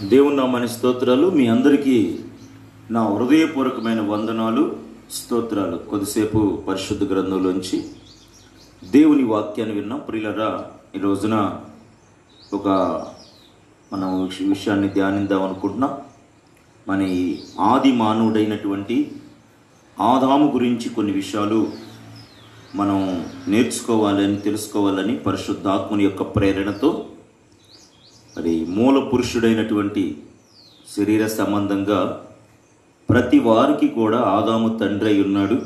దేవుని నామానికి స్తోత్రాలు. మీ అందరికీ నా హృదయపూర్వకమైన వందనాలు, స్తోత్రాలు. కొద్దిసేపు పరిశుద్ధ గ్రంథంలోంచి దేవుని వాక్యాన్ని విన్నాం. ప్రియులరా, ఈ రోజున ఒక మనం విషయాన్ని ధ్యానిద్దాం అనుకుంటున్నాం. మన ఈ ఆది మానవుడైనటువంటి ఆదాము గురించి కొన్ని విషయాలు మనం నేర్చుకోవాలని, తెలుసుకోవాలని పరిశుద్ధాత్మని యొక్క ప్రేరణతో మరి మూల పురుషుడైనటువంటి శరీర సంబంధంగా ప్రతి వారికి కూడా ఆదాము తండ్రి అయి ఉన్నాడు.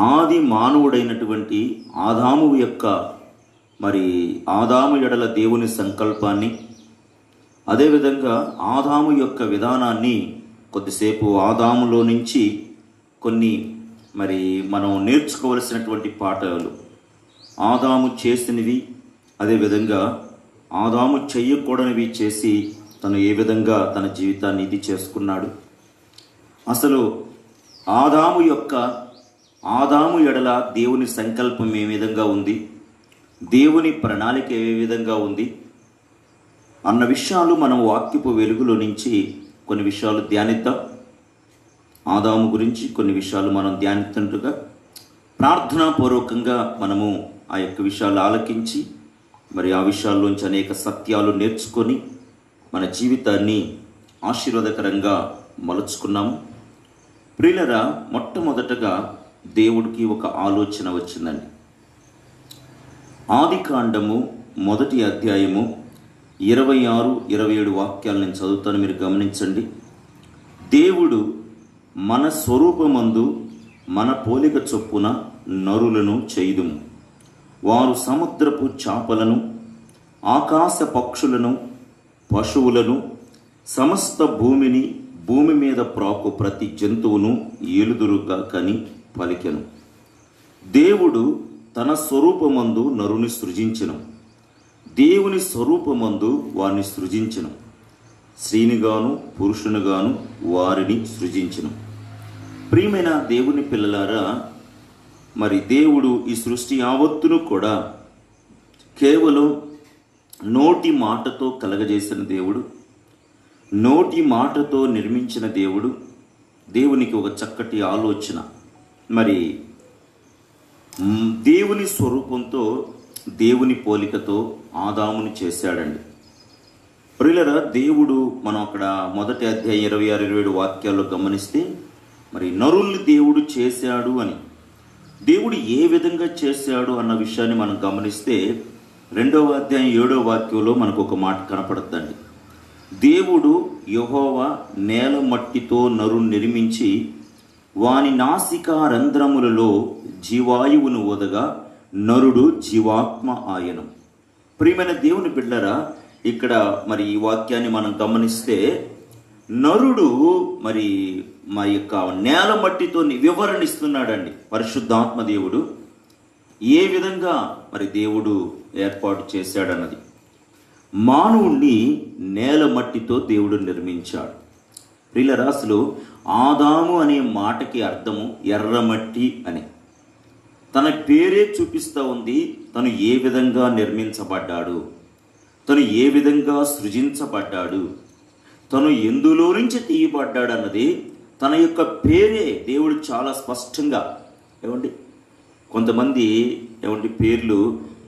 ఆది మానవుడైనటువంటి ఆదాము యొక్క మరి ఆదాము ఎడల దేవుని సంకల్పాన్ని, అదేవిధంగా ఆదాము యొక్క విధానాన్ని కొద్దిసేపు ఆదాములో నుంచి కొన్ని మరి మనం నేర్చుకోవలసినటువంటి పాఠాలు, ఆదాము చేసినవి, అదేవిధంగా ఆదాము చెయ్యకూడనివి చేసి తను ఏ విధంగా తన జీవితాన్ని ఇది చేసుకున్నాడు, అసలు ఆదాము ఎడల దేవుని సంకల్పం ఏ విధంగా ఉంది, దేవుని ప్రణాళిక ఏ విధంగా ఉంది అన్న విషయాలు మనం వాక్యపు వెలుగులో నుంచి కొన్ని విషయాలు ధ్యానిద్దాం. ఆదాము గురించి కొన్ని విషయాలు మనం ధ్యానిస్తుండగా ప్రార్థనాపూర్వకంగా మనము ఆ యొక్క విషయాలు ఆలకించి మరి ఆ విషయాల్లోంచి అనేక సత్యాలు నేర్చుకొని మన జీవితాన్ని ఆశీర్వాదకరంగా మలుచుకున్నాము. ప్రియులరా, మొట్టమొదటగా దేవుడికి ఒక ఆలోచన వచ్చిందండి. ఆదికాండము 1వ అధ్యాయము 26, 27 వాక్యాలు నేను చదువుతాను, మీరు గమనించండి. దేవుడు మన స్వరూపమందు మన పోలిక చొప్పున నరులను చేయుదుము, వారు సముద్రపు చేపలను, ఆకాశ పక్షులను, పశువులను, సమస్త భూమి మీద ప్రాకు ప్రతి జంతువును ఏలుదురుగా కని పలికెను. దేవుడు తన స్వరూపమందు నరుని సృజించెను, దేవుని స్వరూపమందు వారిని సృజించెను, స్త్రీనిగాను పురుషునిగాను వారిని సృజించెను. ప్రియమైన దేవుని పిల్లలారా, మరి దేవుడు ఈ సృష్టి యావత్తును కూడా కేవలం నోటి మాటతో కలగజేసిన దేవుడు, నోటి మాటతో నిర్మించిన దేవుడు. దేవునికి ఒక చక్కటి ఆలోచన, మరి దేవుని స్వరూపంతో దేవుని పోలికతో ఆదాముని చేశాడండి. ప్రియులరా, దేవుడు మనం అక్కడ 1వ అధ్యాయం 26, 27 వాక్యాల్లో గమనిస్తే మరి నరుల్ని దేవుడు చేశాడు అని, దేవుడు ఏ విధంగా చేశాడు అన్న విషయాన్ని మనం గమనిస్తే 2వ అధ్యాయం 7వ వాక్యంలో మనకు ఒక మాట కనపడుతుందండి. దేవుడు యెహోవా నేల మట్టితో నరుని నిర్మించి వాని నాసికా రంధ్రములలో జీవాయువును ఓదగా నరుడు జీవాత్మ ఆయను. ప్రియమైన దేవుని బిడ్డలారా, ఇక్కడ మరి ఈ వాక్యాన్ని మనం గమనిస్తే నరుడు మరి మా యొక్క నేల మట్టితో వివరణ ఇస్తున్నాడండి. పరిశుద్ధాత్మ దేవుడు ఏ విధంగా మరి దేవుడు ఏర్పాటు చేశాడన్నది. మానవుణ్ణి నేల మట్టితో దేవుడు నిర్మించాడు. ప్రియులరా, అసలు ఆదాము అనే మాటకి అర్థము ఎర్రమట్టి అని. తన పేరే చూపిస్తూ ఉంది తను ఏ విధంగా నిర్మించబడ్డాడు, తను ఏ విధంగా సృజించబడ్డాడు, తను ఎందులో నుంచి తీయబడ్డాడు అన్నది తన యొక్క పేరే దేవుడు చాలా స్పష్టంగా. కొంతమంది పేర్లు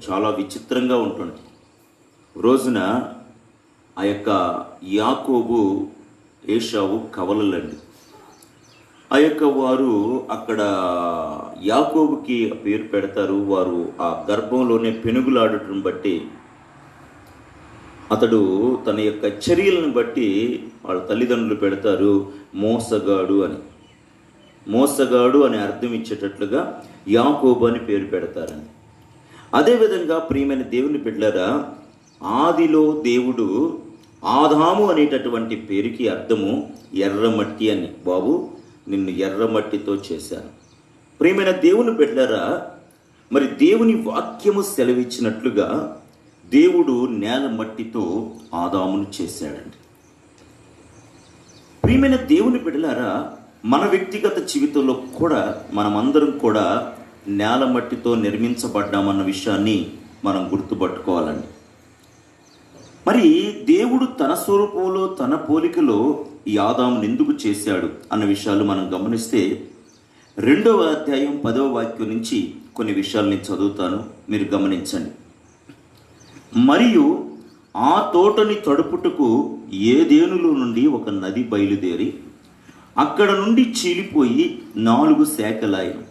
చాలా విచిత్రంగా ఉంటుంటాయి. రోజున ఆ యొక్క యాకోబు, ఏశావు కవలలండి. ఆ యొక్క వారు అక్కడ యాకోబుకి పేరు పెడతారు. వారు ఆ గర్భంలోనే పెనుగులాడటం బట్టి అతడు తన యొక్క చర్యలను బట్టి వాళ్ళ తల్లిదండ్రులు పెడతారు మోసగాడు అని. మోసగాడు అని అర్థం ఇచ్చేటట్లుగా యాకోబు అని పేరు పెడతారని. అదేవిధంగా ప్రియమైన దేవుని బిడ్డలారా, ఆదిలో దేవుడు ఆదాము అనేటటువంటి పేరుకి అర్థము ఎర్రమట్టి అని. బాబు, నిన్ను ఎర్రమట్టితో చేశాను. ప్రియమైన దేవుని బిడ్డలారా, మరి దేవుని వాక్యము సెలవిచ్చినట్లుగా దేవుడు నేల మట్టితో ఆదామును చేశాడండి. ప్రియమైన దేవుని బిడ్డలారా, మన వ్యక్తిగత జీవితంలో కూడా మనమందరం కూడా నేల మట్టితో నిర్మించబడ్డామన్న విషయాన్ని మనం గుర్తుపట్టుకోవాలండి. మరి దేవుడు తన స్వరూపంలో తన పోలికలో ఈ ఆదామును ఎందుకు చేశాడు అన్న విషయాలు మనం గమనిస్తే 2వ అధ్యాయం 10వ వాక్యం నుంచి కొన్ని విషయాలు నేను చదువుతాను, మీరు గమనించండి. మరియు ఆ తోటని తడుపుటకు ఏదేనులో నుండి ఒక నది బయలుదేరి అక్కడ నుండి చీలిపోయి 4 శాఖలాయను.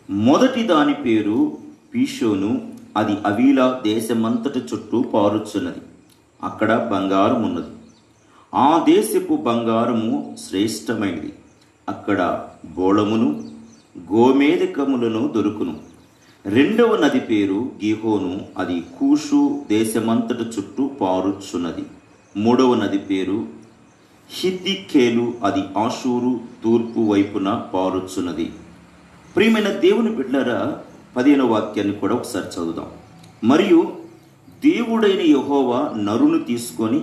మొదటి దాని పేరు పీషోను, అది అవీలా దేశమంతటి చుట్టూ పారుచున్నది. అక్కడ బంగారం ఉన్నది. ఆ దేశపు బంగారము శ్రేష్టమైనది. అక్కడ బోళమును గోమేధికములను దొరుకును. 2వ నది పేరు గిహోను, అది కూషు దేశమంతటి చుట్టూ పారుచున్నది. 3వ నది పేరు హిద్దికేలు, అది ఆషూరు తూర్పు వైపున పారుచున్నది. ప్రియమైన దేవుని బిడ్డలారా, 15వ వాక్యాన్ని కూడా ఒకసారి చదువుదాం. మరియు దేవుడైన యెహోవా నరును తీసుకొని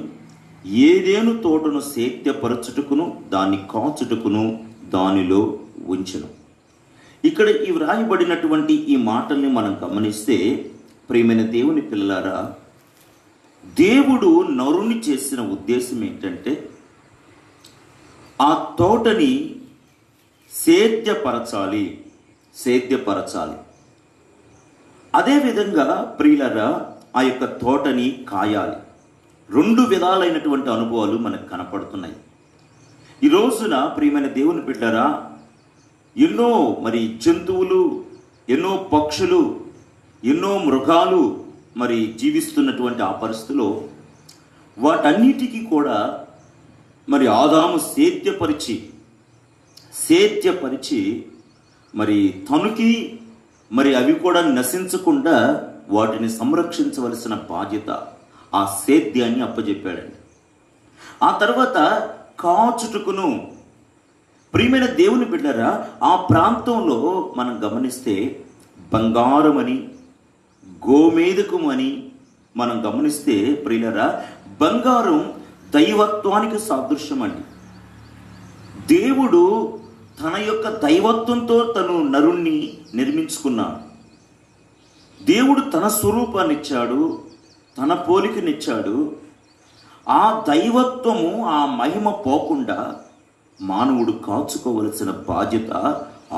ఏదేను తోటను సేద్యపరచుటకును దాన్ని కాచుటకును దానిలో ఉంచెను. ఇక్కడ ఈ వ్రాయబడినటువంటి ఈ మాటల్ని మనం గమనిస్తే, ప్రియమైన దేవుని పిల్లలారా, దేవుడు నరుని చేసిన ఉద్దేశం ఏంటంటే ఆ తోటని సేద్యపరచాలి. అదేవిధంగా ప్రియులారా, ఆ యొక్క తోటని కాయాలి. 2 విధాలైనటువంటి అనుభవాలు మనకు కనపడుతున్నాయి. ఈ రోజున ప్రియమైన దేవుని బిడ్డలారా, ఎన్నో జంతువులు, ఎన్నో పక్షులు, ఎన్నో మృగాలు జీవిస్తున్నటువంటి ఆ పరిస్థితిలో వాటన్నిటికీ కూడా ఆదాము సేద్యపరిచి తనుకి అవి కూడా నశించకుండా వాటిని సంరక్షించవలసిన బాధ్యత ఆ సేద్యాన్ని అప్పచెప్పాడండి. ఆ తర్వాత కాచుటకును, ప్రియమైన దేవుని బిడ్డలారా, ఆ ప్రాంతంలో మనం గమనిస్తే బంగారమని గోమేధికమని మనం గమనిస్తే ప్రియులారా, బంగారం దైవత్వానికి సాదృశ్యం అండి. దేవుడు తన యొక్క దైవత్వంతో తను నరుణ్ణి నిర్మించుకున్నాడు. దేవుడు తన స్వరూపాన్ని ఇచ్చాడు, తన పోలికనిచ్చాడు. ఆ దైవత్వము, ఆ మహిమ పోకుండా మానవుడు కాచుకోవలసిన బాధ్యత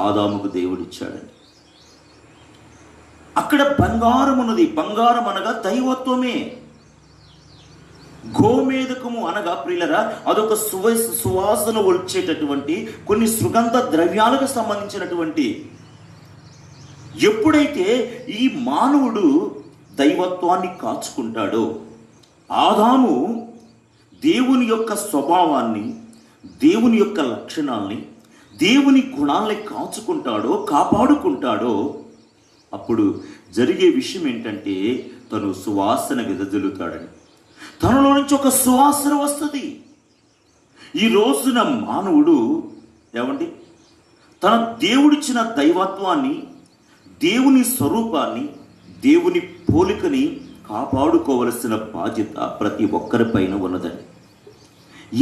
ఆదాముకు దేవుడిచ్చాడండి. అక్కడ బంగారం ఉన్నది. బంగారం అనగా దైవత్వమే. గోమేధకము అనగా ప్రియులరా, అదొక సువాసన వచ్చేటటువంటి కొన్ని సుగంధ ద్రవ్యాలకు సంబంధించినటువంటి. ఎప్పుడైతే ఈ మానవుడు దైవత్వాన్ని కాచుకుంటాడో, ఆదాము దేవుని యొక్క స్వభావాన్ని, దేవుని యొక్క లక్షణాల్ని, దేవుని గుణాల్ని కాపాడుకుంటాడో, అప్పుడు జరిగే విషయం ఏంటంటే తను సువాసన వెదజల్లుతాడని. తనలో నుంచి ఒక సువాసన వస్తుంది. ఈ రోజున మానవుడు తన దేవుడిచ్చిన దైవత్వాన్ని, దేవుని స్వరూపాన్ని, దేవుని పోలికని కాపాడుకోవలసిన బాధ్యత ప్రతి ఒక్కరిపైన ఉన్నదండి.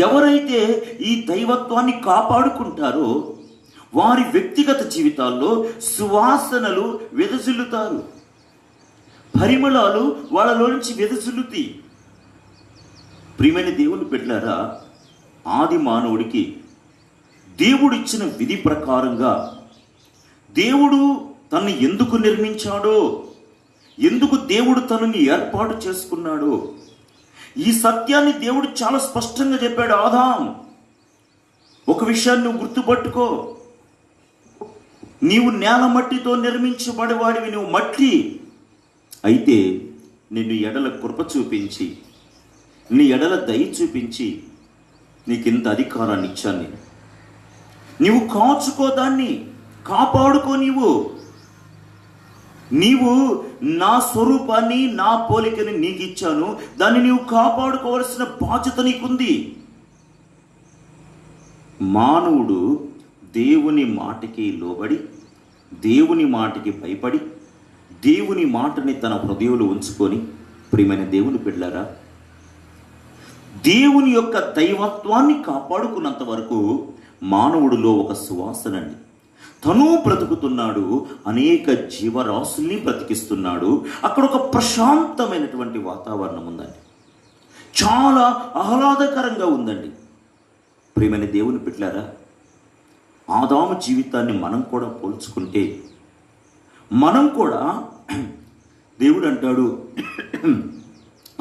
ఎవరైతే ఈ దైవత్వాన్ని కాపాడుకుంటారో వారి వ్యక్తిగత జీవితాల్లో సువాసనలు వెదజల్లుతారు, పరిమళాలు వాళ్ళలో నుంచి వెదజల్లుతాయి. ప్రియమైన దేవుని బిడ్డలారా, ఆది మానవుడికి దేవుడిచ్చిన విధి ప్రకారంగా దేవుడు తనని ఎందుకు నిర్మించాడో, ఎందుకు దేవుడు తనని ఏర్పాటు చేసుకున్నాడో, ఈ సత్యాన్ని దేవుడు చాలా స్పష్టంగా చెప్పాడు. ఆదాం, ఒక విషయాన్ని నువ్వు గుర్తుపట్టుకో, నీవు నేల మట్టితో నిర్మించబడేవాడివి, నువ్వు మట్టి. అయితే నిన్ను ఎడల కృప చూపించి, నీ ఎడల దయ చూపించి నీకింత అధికారాన్ని ఇచ్చాను నేను. నీవు కాచుకో, దాన్ని కాపాడుకో. నీవు నా స్వరూపాన్ని, నా పోలికని నీకు ఇచ్చాను, దాన్ని నీవు కాపాడుకోవాల్సిన బాధ్యత నీకుంది. మానవుడు దేవుని మాటకి లోబడి, దేవుని మాటకి భయపడి, దేవుని మాటని తన హృదయంలో ఉంచుకొని, ప్రియమైన దేవుని బిడ్డలారా, దేవుని యొక్క దైవత్వాన్ని కాపాడుకున్నంత వరకు మానవుడిలో ఒక సువాసనండి. తను బ్రతుకుతున్నాడు, అనేక జీవరాశుల్ని బ్రతికిస్తున్నాడు. అక్కడ ఒక ప్రశాంతమైనటువంటి వాతావరణం ఉందండి. చాలా ఆహ్లాదకరంగా ఉందండి. ప్రియమైన దేవుని బిడ్డలారా, ఆదాము జీవితాన్ని మనం కూడా పోల్చుకుంటే మనం కూడా దేవుడు అంటాడు,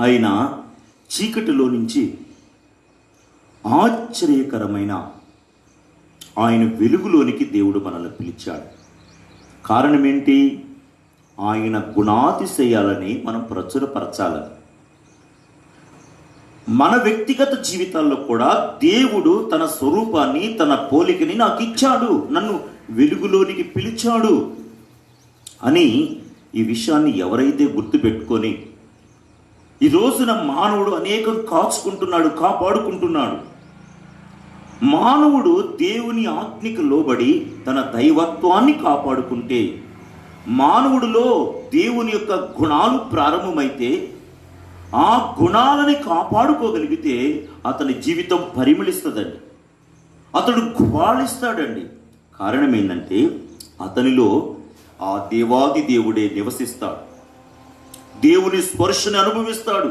ఆయన చీకటిలో నుంచి ఆశ్చర్యకరమైన ఆయన వెలుగులోనికి దేవుడు మనల్ని పిలిచాడు. కారణం ఏంటి? ఆయన గుణాతిశయాలని మనం ప్రచురపరచాలని. మన వ్యక్తిగత జీవితాల్లో కూడా దేవుడు తన స్వరూపాన్ని, తన పోలికని నాకు ఇచ్చాడు, నన్ను వెలుగులోనికి పిలిచాడు అని ఈ విషయాన్ని ఎవరైతే గుర్తుపెట్టుకొని ఈ రోజున మానవుడు అనేకం కాచుకుంటున్నాడు, కాపాడుకుంటున్నాడు. మానవుడు దేవుని ఆజ్ఞకు లోబడి తన దైవత్వాన్ని కాపాడుకుంటే, మానవుడిలో దేవుని యొక్క గుణాలు ప్రారంభమైతే, ఆ గుణాలని కాపాడుకోగలిగితే అతని జీవితం పరిమళిస్తుందండి, అతడు గుబాళిస్తాడండి. కారణం ఏంటంటే అతనిలో ఆ దేవాది దేవుడే నివసిస్తాడు, దేవుని స్పర్శని అనుభవిస్తాడు,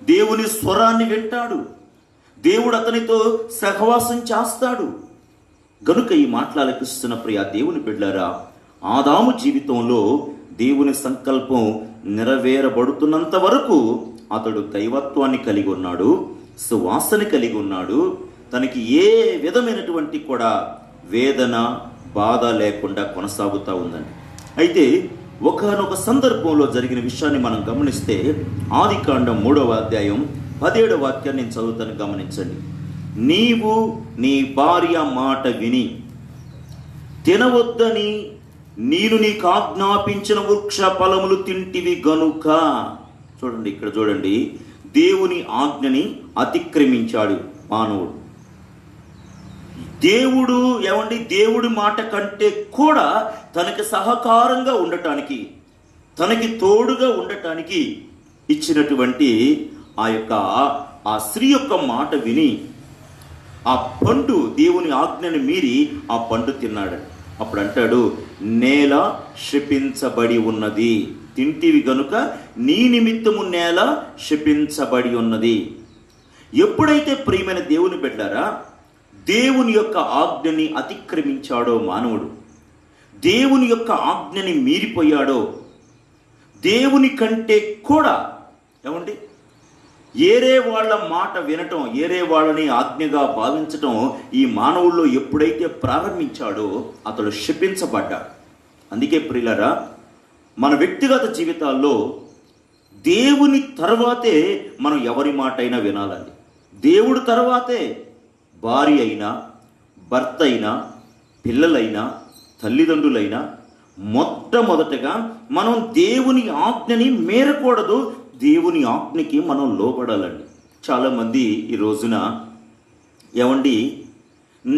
దేవుని స్వరాన్ని వింటాడు, దేవుడు అతనితో సహవాసం చేస్తాడు. గనుక ఈ మాటలకిస్తున్న ప్రియ దేవుని బిడ్డలారా, ఆదాము జీవితంలో దేవుని సంకల్పం నెరవేరబడుతున్నంత వరకు అతడు దైవత్వాన్ని కలిగి ఉన్నాడు, సువాసన కలిగి ఉన్నాడు. తనకి ఏ విధమైనటువంటి కూడా వేదన, బాధ లేకుండా కొనసాగుతూ ఉందండి. అయితే ఒకానొక సందర్భంలో జరిగిన విషయాన్ని మనం గమనిస్తే, ఆదికాండం 3వ అధ్యాయం 17వ వాక్యాన్ని నేను చదువుతాను, గమనించండి. నీవు నీ భార్య మాట విని తినవద్దని నేను నీకు ఆజ్ఞాపించిన వృక్ష ఫలములు తింటివి గనుక. చూడండి, ఇక్కడ చూడండి, దేవుని ఆజ్ఞని అతిక్రమించాడు మానవుడు. దేవుడి మాట కంటే కూడా తనకి సహకారంగా ఉండటానికి, తనకి తోడుగా ఉండటానికి ఇచ్చినటువంటి ఆ స్త్రీ యొక్క మాట విని ఆ పండు, దేవుని ఆజ్ఞని మీరి ఆ పండు తిన్నాడు. అప్పుడు అంటాడు, నేల శపించబడి ఉన్నది, తింటివి గనుక నీ నిమిత్తము నేల శపించబడి ఉన్నది. ఎప్పుడైతే ప్రియమైన దేవుని బిడ్డలారా దేవుని యొక్క ఆజ్ఞని అతిక్రమించాడో మానవుడు, దేవుని యొక్క ఆజ్ఞని మీరిపోయాడో, దేవుని కంటే కూడా ఏరే వాళ్ళ మాట వినటం, ఏరే వాళ్ళని ఆజ్ఞగా భావించటం ఈ మానవుల్లో ఎప్పుడైతే ప్రారంభించాడో అతడు శపించబడ్డాడు. అందుకే ప్రియులారా, మన వ్యక్తిగత జీవితాల్లో దేవుని తర్వాతే మనం ఎవరి మాట అయినా వినాలండి. దేవుడు తర్వాతే భార్య అయినా, భర్త అయినా, పిల్లలైనా, తల్లిదండ్రులైనా మొట్టమొదటగా మనం దేవుని ఆజ్ఞని మేరకూడదు, దేవుని ఆజ్ఞకి మనం లోబడాలండి. చాలామంది ఈ రోజున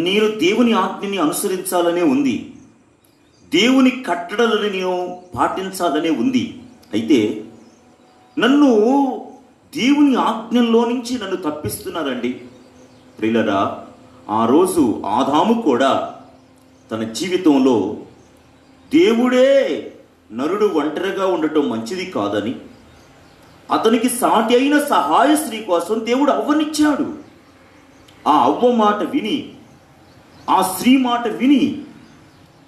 నేను దేవుని ఆజ్ఞని అనుసరించాలనే ఉంది, దేవుని కట్టడలని నేను పాటించాలనే ఉంది, అయితే నన్ను దేవుని ఆజ్ఞల్లో నుంచి నన్ను తప్పిస్తున్నారండి. ప్రియులారా, ఆ రోజు ఆదాము కూడా తన జీవితంలో దేవుడే నరుడు ఒంటరిగా ఉండటం మంచిది కాదని, అతనికి సాటి అయిన సహాయ స్త్రీ కోసం దేవుడు అవ్వనిచ్చాడు. ఆ అవ్వ మాట విని, ఆ స్త్రీ మాట విని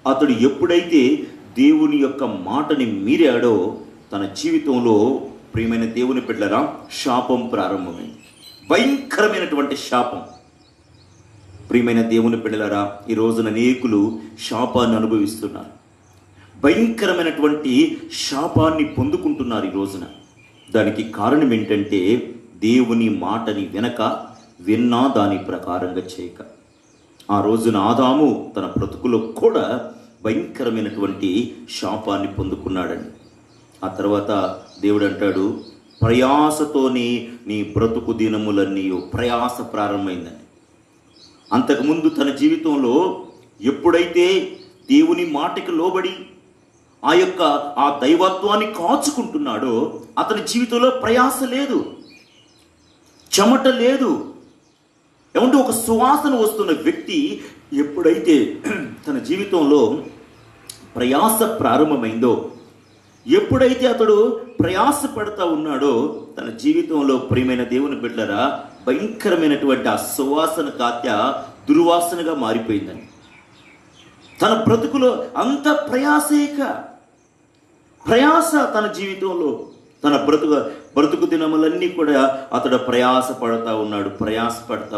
అతడు ఎప్పుడైతే దేవుని యొక్క మాటని మీరాడో తన జీవితంలో, ప్రియమైన దేవుని బిడ్డలారా, శాపం ప్రారంభమైంది. భయంకరమైనటువంటి శాపం. ప్రియమైన దేవుని బిడ్డలారా, ఈ రోజున అనేకులు శాపాన్ని అనుభవిస్తున్నారు, భయంకరమైనటువంటి శాపాన్ని పొందుకుంటున్నారు ఈ రోజున. దానికి కారణం ఏంటంటే దేవుని మాటని విన్నా దాని ప్రకారంగా చేయక. ఆ రోజున ఆదాము తన బ్రతుకులో కూడా భయంకరమైనటువంటి శాపాన్ని పొందుకున్నాడండి. ఆ తర్వాత దేవుడు అంటాడు, ప్రయాసతోని నీ బ్రతుకు దినములన్నీ ప్రయాస ప్రారంభమైందని. అంతకుముందు తన జీవితంలో ఎప్పుడైతే దేవుని మాటకి లోబడి ఆ దైవత్వాన్ని కాచుకుంటున్నాడో అతని జీవితంలో ప్రయాస లేదు, చెమట లేదు. ఒక సువాసన వస్తున్న వ్యక్తి ఎప్పుడైతే తన జీవితంలో ప్రయాస ప్రారంభమైందో, ఎప్పుడైతే అతడు ప్రయాసపడతా ఉన్నాడో తన జీవితంలో ప్రియమైన దేవుని బిడ్డలారా భయంకరమైనటువంటి ఆ సువాసన కాత్య దుర్వాసనగా మారిపోయిందని. తన బ్రతుకులో అంత ప్రయాస తన జీవితంలో, తన బ్రతుకు దినములన్నీ కూడా అతడు ప్రయాసపడతా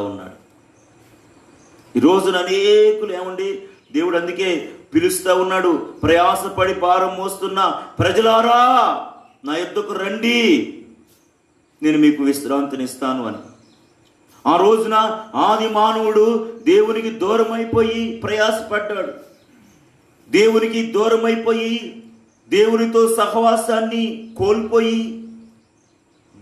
ఉన్నాడు. ఈ రోజున అనేకులు ఏమండి, దేవుడు అందుకే పిలుస్తూ ఉన్నాడు, ప్రయాసపడి భారం మోస్తున్న ప్రజలారా నా యొద్దకు రండి, నేను మీకు విశ్రాంతినిస్తాను అని. ఆ రోజున ఆది మానవుడు దేవునికి దూరం అయిపోయి ప్రయాసపడ్డాడు. దేవునికి దూరం అయిపోయి దేవునితో సహవాసాన్ని కోల్పోయి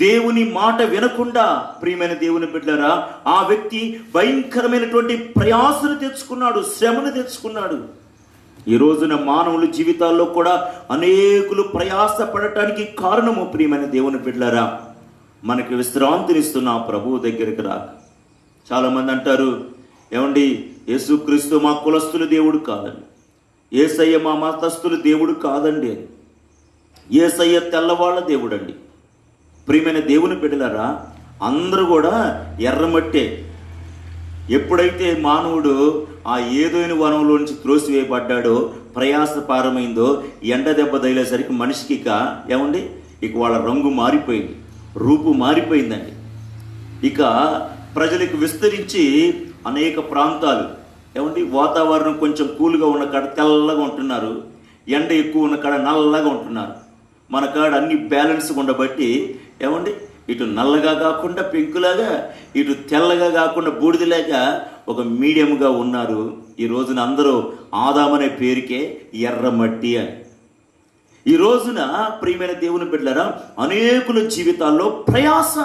దేవుని మాట వినకుండా ప్రియమైన దేవుని బిడ్డలారా ఆ వ్యక్తి భయంకరమైనటువంటి ప్రయాసను తెచ్చుకున్నాడు, శ్రమను తెచ్చుకున్నాడు. ఈ రోజున మానవుల జీవితాల్లో కూడా అనేకులు ప్రయాస పడటానికి కారణము ప్రియమైన దేవుని బిడ్డలారా మనకి విశ్రాంతినిస్తున్న ప్రభువు దగ్గరికి రాక. చాలామంది అంటారు, ఏమండి యేసుక్రీస్తు మా కులస్తుల దేవుడు కాదండి, యేసయ్య మా మతస్థుల దేవుడు కాదండి అని. యేసయ్య తెల్లవాళ్ళ దేవుడు అండి. ప్రియమైన దేవుని బిడ్డలారా అందరూ కూడా ఎర్రమట్టే. ఎప్పుడైతే మానవుడు ఆ ఏదోని వనంలో నుంచి త్రోసివేయబడ్డాడో, ప్రయాసపారమైందో, ఎండ దెబ్బ తగిలేసరికి మనిషికి ఇక వాళ్ళ రంగు మారిపోయింది, రూపు మారిపోయిందండి. ఇక ప్రజలకు విస్తరించి అనేక ప్రాంతాలు వాతావరణం కొంచెం కూల్గా ఉన్న కాడ తెల్లగా ఉంటున్నారు, ఎండ ఎక్కువ ఉన్న కాడ నల్లగా ఉంటున్నారు. మన కాడ అన్ని బ్యాలెన్స్గా ఉండబట్టి ఇటు నల్లగా కాకుండా పెంకులాగా, ఇటు తెల్లగా కాకుండా బూడిదలాగా ఒక మీడియంగా ఉన్నారు. ఈ రోజున అందరూ ఆదామనే పేరుకే ఎర్రమట్టి అని. ఈ రోజున ప్రియమైన దేవుని బిడ్డలారా అనేకుల జీవితాల్లో ప్రయాస,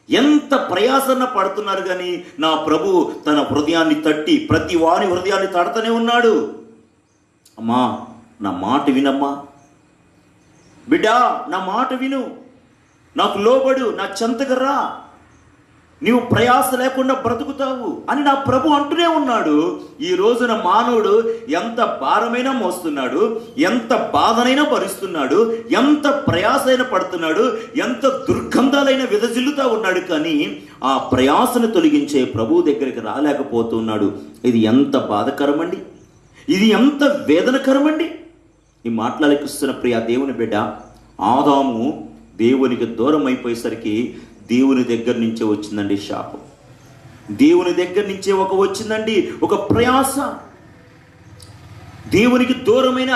ఎంత ప్రయాసన పడుతున్నారు కానీ నా ప్రభు తన హృదయాన్ని తట్టి ప్రతి వారి హృదయాన్ని తడతనే ఉన్నాడు. అమ్మా నా మాట వినమ్మా, బిడ్డా నా మాట విను, నాకు లోబడు, నా చెంతకు రా, నీవు ప్రయాస లేకుండా బ్రతుకుతావు అని నా ప్రభు అంటూనే ఉన్నాడు. ఈ రోజున మానవుడు ఎంత భారమైనా మోస్తున్నాడు, ఎంత బాధనైనా భరిస్తున్నాడు, ఎంత ప్రయాసైనా పడుతున్నాడు, ఎంత దుర్గంధాలైన విదజిల్లుతా ఉన్నాడు, కానీ ఆ ప్రయాసను తొలగించే ప్రభు దగ్గరికి రాలేకపోతున్నాడు. ఇది ఎంత బాధకరమండి, ఇది ఎంత వేదనకరమండి. ఈ మాటలకిస్తున్న ప్రియ దేవుని బిడ్డ, ఆదాము దేవునికి దూరం అయిపోయేసరికి దేవుని దగ్గర నుంచే వచ్చిందండి శాపం. దేవుని దగ్గర నుంచే వచ్చిందండి ఒక ప్రయాస. దేవునికి దూరమైన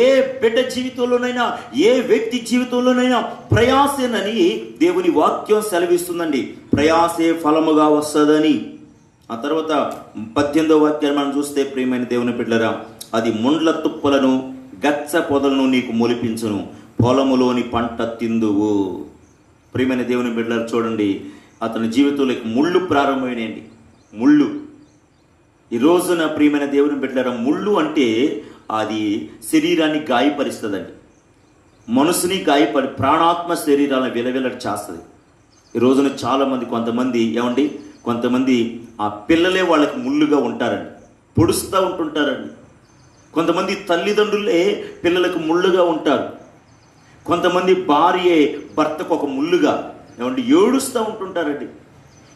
ఏ బిడ్డ జీవితంలోనైనా, ఏ వ్యక్తి జీవితంలోనైనా ప్రయాసేనని దేవుని వాక్యం సెలవిస్తుందండి. ప్రయాసే ఫలముగా వస్తుందని. ఆ తర్వాత 18వ వాక్యాన్ని మనం చూస్తే ప్రియమైన దేవుని బిడ్డలారా, అది ముండ్ల తుప్పలను గచ్చ పొదలను నీకు మొలిపించును, పొలములోని పంట తిందువు. ప్రియమైన దేవుని బిడ్డలారా చూడండి, అతని జీవితంలో ముళ్ళు ప్రారంభమైనాయండి. ముళ్ళు ఈ రోజున ప్రియమైన దేవుని బిడ్డలారా, ముళ్ళు అంటే అది శరీరాన్ని గాయపరుస్తుందండి, మనసుని ప్రాణాత్మ శరీరాలను విలవిల చేస్తుంది. ఈ రోజున చాలామంది కొంతమంది ఆ పిల్లలే వాళ్ళకి ముళ్ళుగా ఉంటారండి, పొడుస్తూ ఉంటుంటారండి. కొంతమంది తల్లిదండ్రులే పిల్లలకు ముళ్ళుగా ఉంటారు. కొంతమంది భార్యే భర్తకు ఒక ముళ్ళుగా ఏడుస్తూ ఉంటుంటారండి.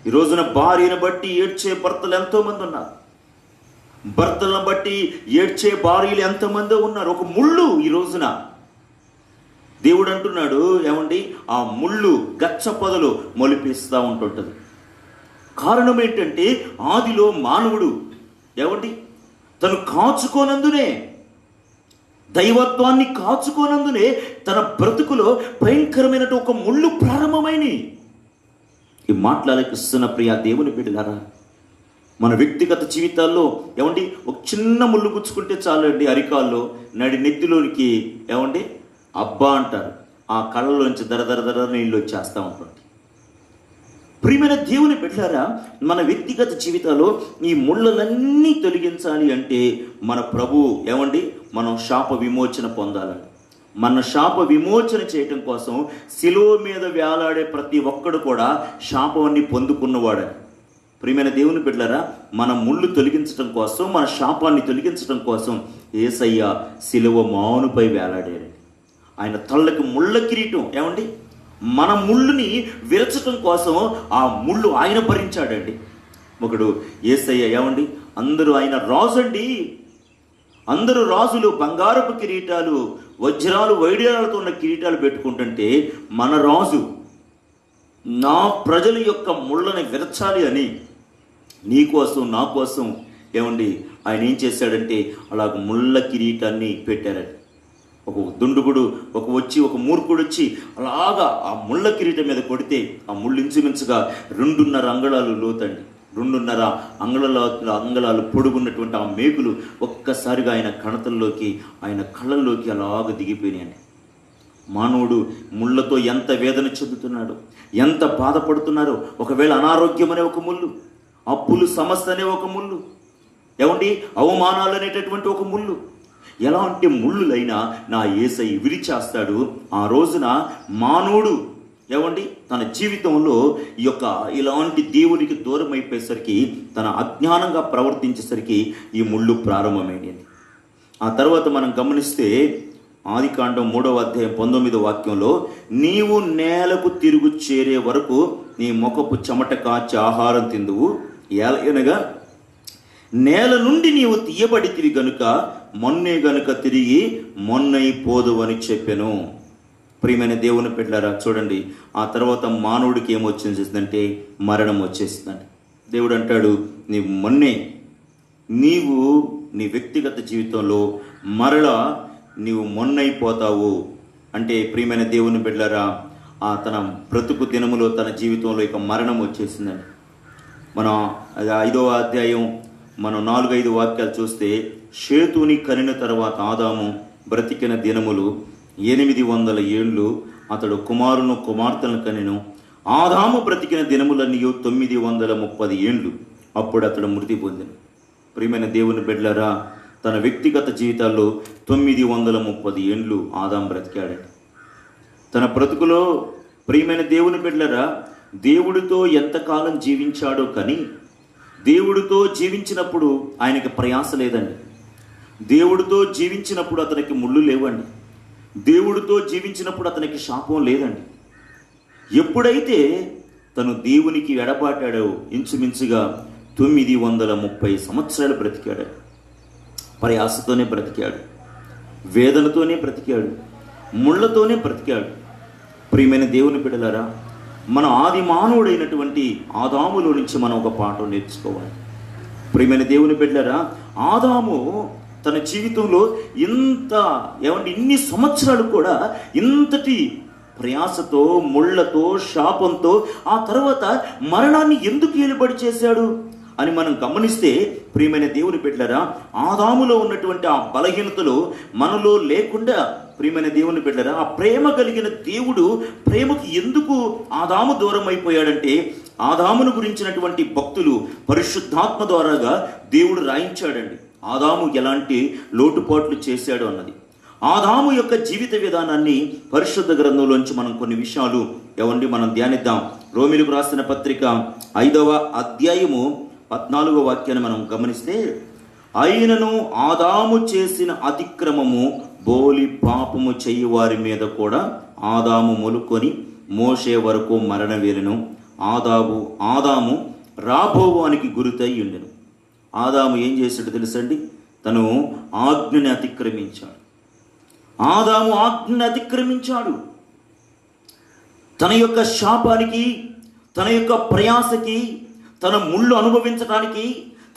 ఈ రోజున భార్యను బట్టి ఏడ్చే భర్తలు ఎంతోమంది ఉన్నారు, భర్తలను బట్టి ఏడ్చే భార్యలు ఎంతమంది ఉన్నారు. ఒక ముళ్ళు ఈ రోజున దేవుడు అంటున్నాడు, ఆ ముళ్ళు గచ్చ పొదలు మొలిపిస్తూ ఉంటుంటుంది. కారణం ఏంటంటే ఆదిలో మానవుడు తను కాచుకోనందునే, దైవత్వాన్ని కాచుకోనందునే తన బ్రతుకులో భయంకరమైన ఒక ముళ్ళు ప్రారంభమైనవి. ఈ మాటలకిస్తున్న ప్రియ దేవుని బిడ్డలారా, మన వ్యక్తిగత జీవితాల్లో ఒక చిన్న ముళ్ళు గుచ్చుకుంటే చాలండి, అరికాల్లో నడి నెత్తిలోనికి అబ్బా అంటారు, ఆ కళ్ళలోంచి దర నీళ్ళు వచ్చేస్తూ ఉంటుంది. ప్రియమైన దేవుని బిడ్డలారా, మన వ్యక్తిగత జీవితాల్లో ఈ ముళ్ళలన్నీ తొలగించాలి అంటే మన ప్రభు మనం శాప విమోచన పొందాలని, మన శాప విమోచన చేయటం కోసం శిలువ మీద వేలాడే ప్రతి ఒక్కడు కూడా శాపాన్ని పొందుకున్నవాడని. ప్రియమైన దేవుని బిడ్డలారా, మన ముళ్ళు తొలగించడం కోసం, మన శాపాన్ని తొలగించడం కోసం యేసయ్య శిలువ మానుపై వేలాడాడు. ఆయన తలకి ముళ్ళ కిరీటం. ఏమండి, మన ముళ్ళుని విరచటం కోసం ఆ ముళ్ళు ఆయన భరించాడండి. ఒకడు యేసయ్య. ఏమండి, అందరూ ఆయన రాజు అండి. అందరూ రాజులు బంగారపు కిరీటాలు, వజ్రాలు, వైడూర్యాలతో ఉన్న కిరీటాలు పెట్టుకుంటుంటే మన రాజు నా ప్రజల యొక్క ముళ్ళని విరచాలి అని నీకోసం నా కోసం ఏమండి ఆయన ఏం చేశాడంటే అలాగ ముళ్ళ కిరీటాన్ని పెట్టారండి. ఒక దుండుగుడు ఒక మూర్ఖుడు వచ్చి అలాగా ఆ ముళ్ళ కిరీటం మీద కొడితే ఆ ముళ్ళు ఇంచుమించుగా 2.5 అంగుళాలు లోతండి. 2.5 అంగుళాలు పొడుగున్నటువంటి ఆ మేకులు ఒక్కసారిగా ఆయన కణతల్లోకి, ఆయన కళ్ళల్లోకి అలాగ దిగిపోయినాయండి. మానవుడు ముళ్ళతో ఎంత వేదన చెందుతున్నాడు, ఎంత బాధపడుతున్నారో. ఒకవేళ అనారోగ్యం అనే ఒక ముళ్ళు, అప్పులు, సమస్య అనే ఒక ముళ్ళు, ఏమండి అవమానాలు అనేటటువంటి ఒక ముళ్ళు, ఎలాంటి ముళ్ళులైనా నా యేసయ్య విరిచేస్తాడు. ఆ రోజున మానవుడు ఏమండి తన జీవితంలో ఇలాంటి దేవునికి దూరం అయిపోయేసరికి, తన అజ్ఞానంగా ప్రవర్తించేసరికి ఈ ముళ్ళు ప్రారంభమైనది. ఆ తర్వాత మనం గమనిస్తే ఆదికాండం 3వ అధ్యాయం 19వ వాక్యంలో, నీవు నేలకు తిరుగు చేరే వరకు నీ ముఖపు చెమట కాచి ఆహారం తిందువు, అనగా నేల నుండి నీవు తీయబడితివి గనుక మొన్నే గనుక తిరిగి మొన్నైపోదు అని చెప్పాను. ప్రియమైన దేవుని బిడ్డలారా, చూడండి, ఆ తర్వాత మానవుడికి ఏమొచ్చేసిందంటే మరణం వచ్చేసిందండి. దేవుడు అంటాడు, నీవు నీ వ్యక్తిగత జీవితంలో మరలా నీవు మొన్నైపోతావు అంటే, ప్రియమైన దేవుని బిడ్డలారా, ఆ తన బ్రతుకు దినములో తన జీవితంలో ఇక మరణం వచ్చేసిందండి. మనం 5వ అధ్యాయం మనం 4-5 వాక్యాలు చూస్తే, షేతుని కనిన తర్వాత ఆదాము బ్రతికిన దినములు 800 ఏళ్ళు, అతడు కుమారును కుమార్తెలను కనెను. ఆదాము బ్రతికిన దినములన్నీ 930 ఏళ్ళు, అప్పుడు అతడు మృతి పొందెను. ప్రియమైన దేవుని బిడ్డలారా, తన వ్యక్తిగత జీవితాల్లో 930 ఏళ్ళు ఆదాము బ్రతికాడండి. తన బ్రతుకులో ప్రియమైన దేవుని బిడ్డలారా, దేవుడితో ఎంతకాలం జీవించాడో కానీ దేవుడితో జీవించినప్పుడు ఆయనకి ప్రయాస లేదండి. దేవుడితో జీవించినప్పుడు అతనికి ముళ్ళు లేవండి. దేవుడితో జీవించినప్పుడు అతనికి శాపం లేదండి. ఎప్పుడైతే తను దేవునికి ఎడబాటాడో ఇంచుమించుగా 930 సంవత్సరాలు బ్రతికాడు. ప్రయాసతోనే బ్రతికాడు, వేదనతోనే బ్రతికాడు, ముళ్ళతోనే బ్రతికాడు. ప్రియమైన దేవుని బిడ్డలారా, మన ఆది మానవుడైనటువంటి ఆదాములో నుంచి మనం ఒక పాఠం నేర్చుకోవాలి. ప్రియమైన దేవుని బిడ్డలారా, ఆదాము తన జీవితంలో ఇన్ని సంవత్సరాలు కూడా ఇంతటి ప్రయాసతో, ముళ్ళతో, శాపంతో ఆ తర్వాత మరణాన్ని ఎందుకు ఏలుబడి చేశాడు అని మనం గమనిస్తే, ప్రియమైన దేవుని బిడ్డలారా, ఆదాములో ఉన్నటువంటి ఆ బలహీనతలు మనలో లేకుండా, ప్రియమైన దేవుని బిడ్డలారా, ఆ ప్రేమ కలిగిన దేవుడు ప్రేమకు ఎందుకు ఆదాము దూరం అయిపోయాడంటే, ఆదామును గురించినటువంటి భక్తులు పరిశుద్ధాత్మ ద్వారాగా దేవుడు రాయించాడండి. ఆదాము ఎలాంటి లోటుపాట్లు చేశాడు అన్నది. ఆదాము యొక్క జీవిత విధానాన్ని పరిశుద్ధ గ్రంథంలోంచి మనం కొన్ని విషయాలు మనం ధ్యానిద్దాం. రోమీయులకు రాసిన పత్రిక 5వ అధ్యాయము 14వ వాక్యాన్ని మనం గమనిస్తే, అయినను ఆదాము చేసిన అతిక్రమము బోలి పాపము చెయ్యి వారి మీద కూడా ఆదాము మొలుకొని మోషే వరకు మరణ వేలను. ఆదాము రాబోవానికి గురితై ఉండెను. ఆదాము ఏం చేశాడో తెలుసండి? తను ఆజ్ఞని అతిక్రమించాడు. ఆదాము ఆజ్ఞని అతిక్రమించాడు. తన యొక్క శాపానికి, తన యొక్క ప్రయాసకి, తన ముళ్ళు అనుభవించడానికి,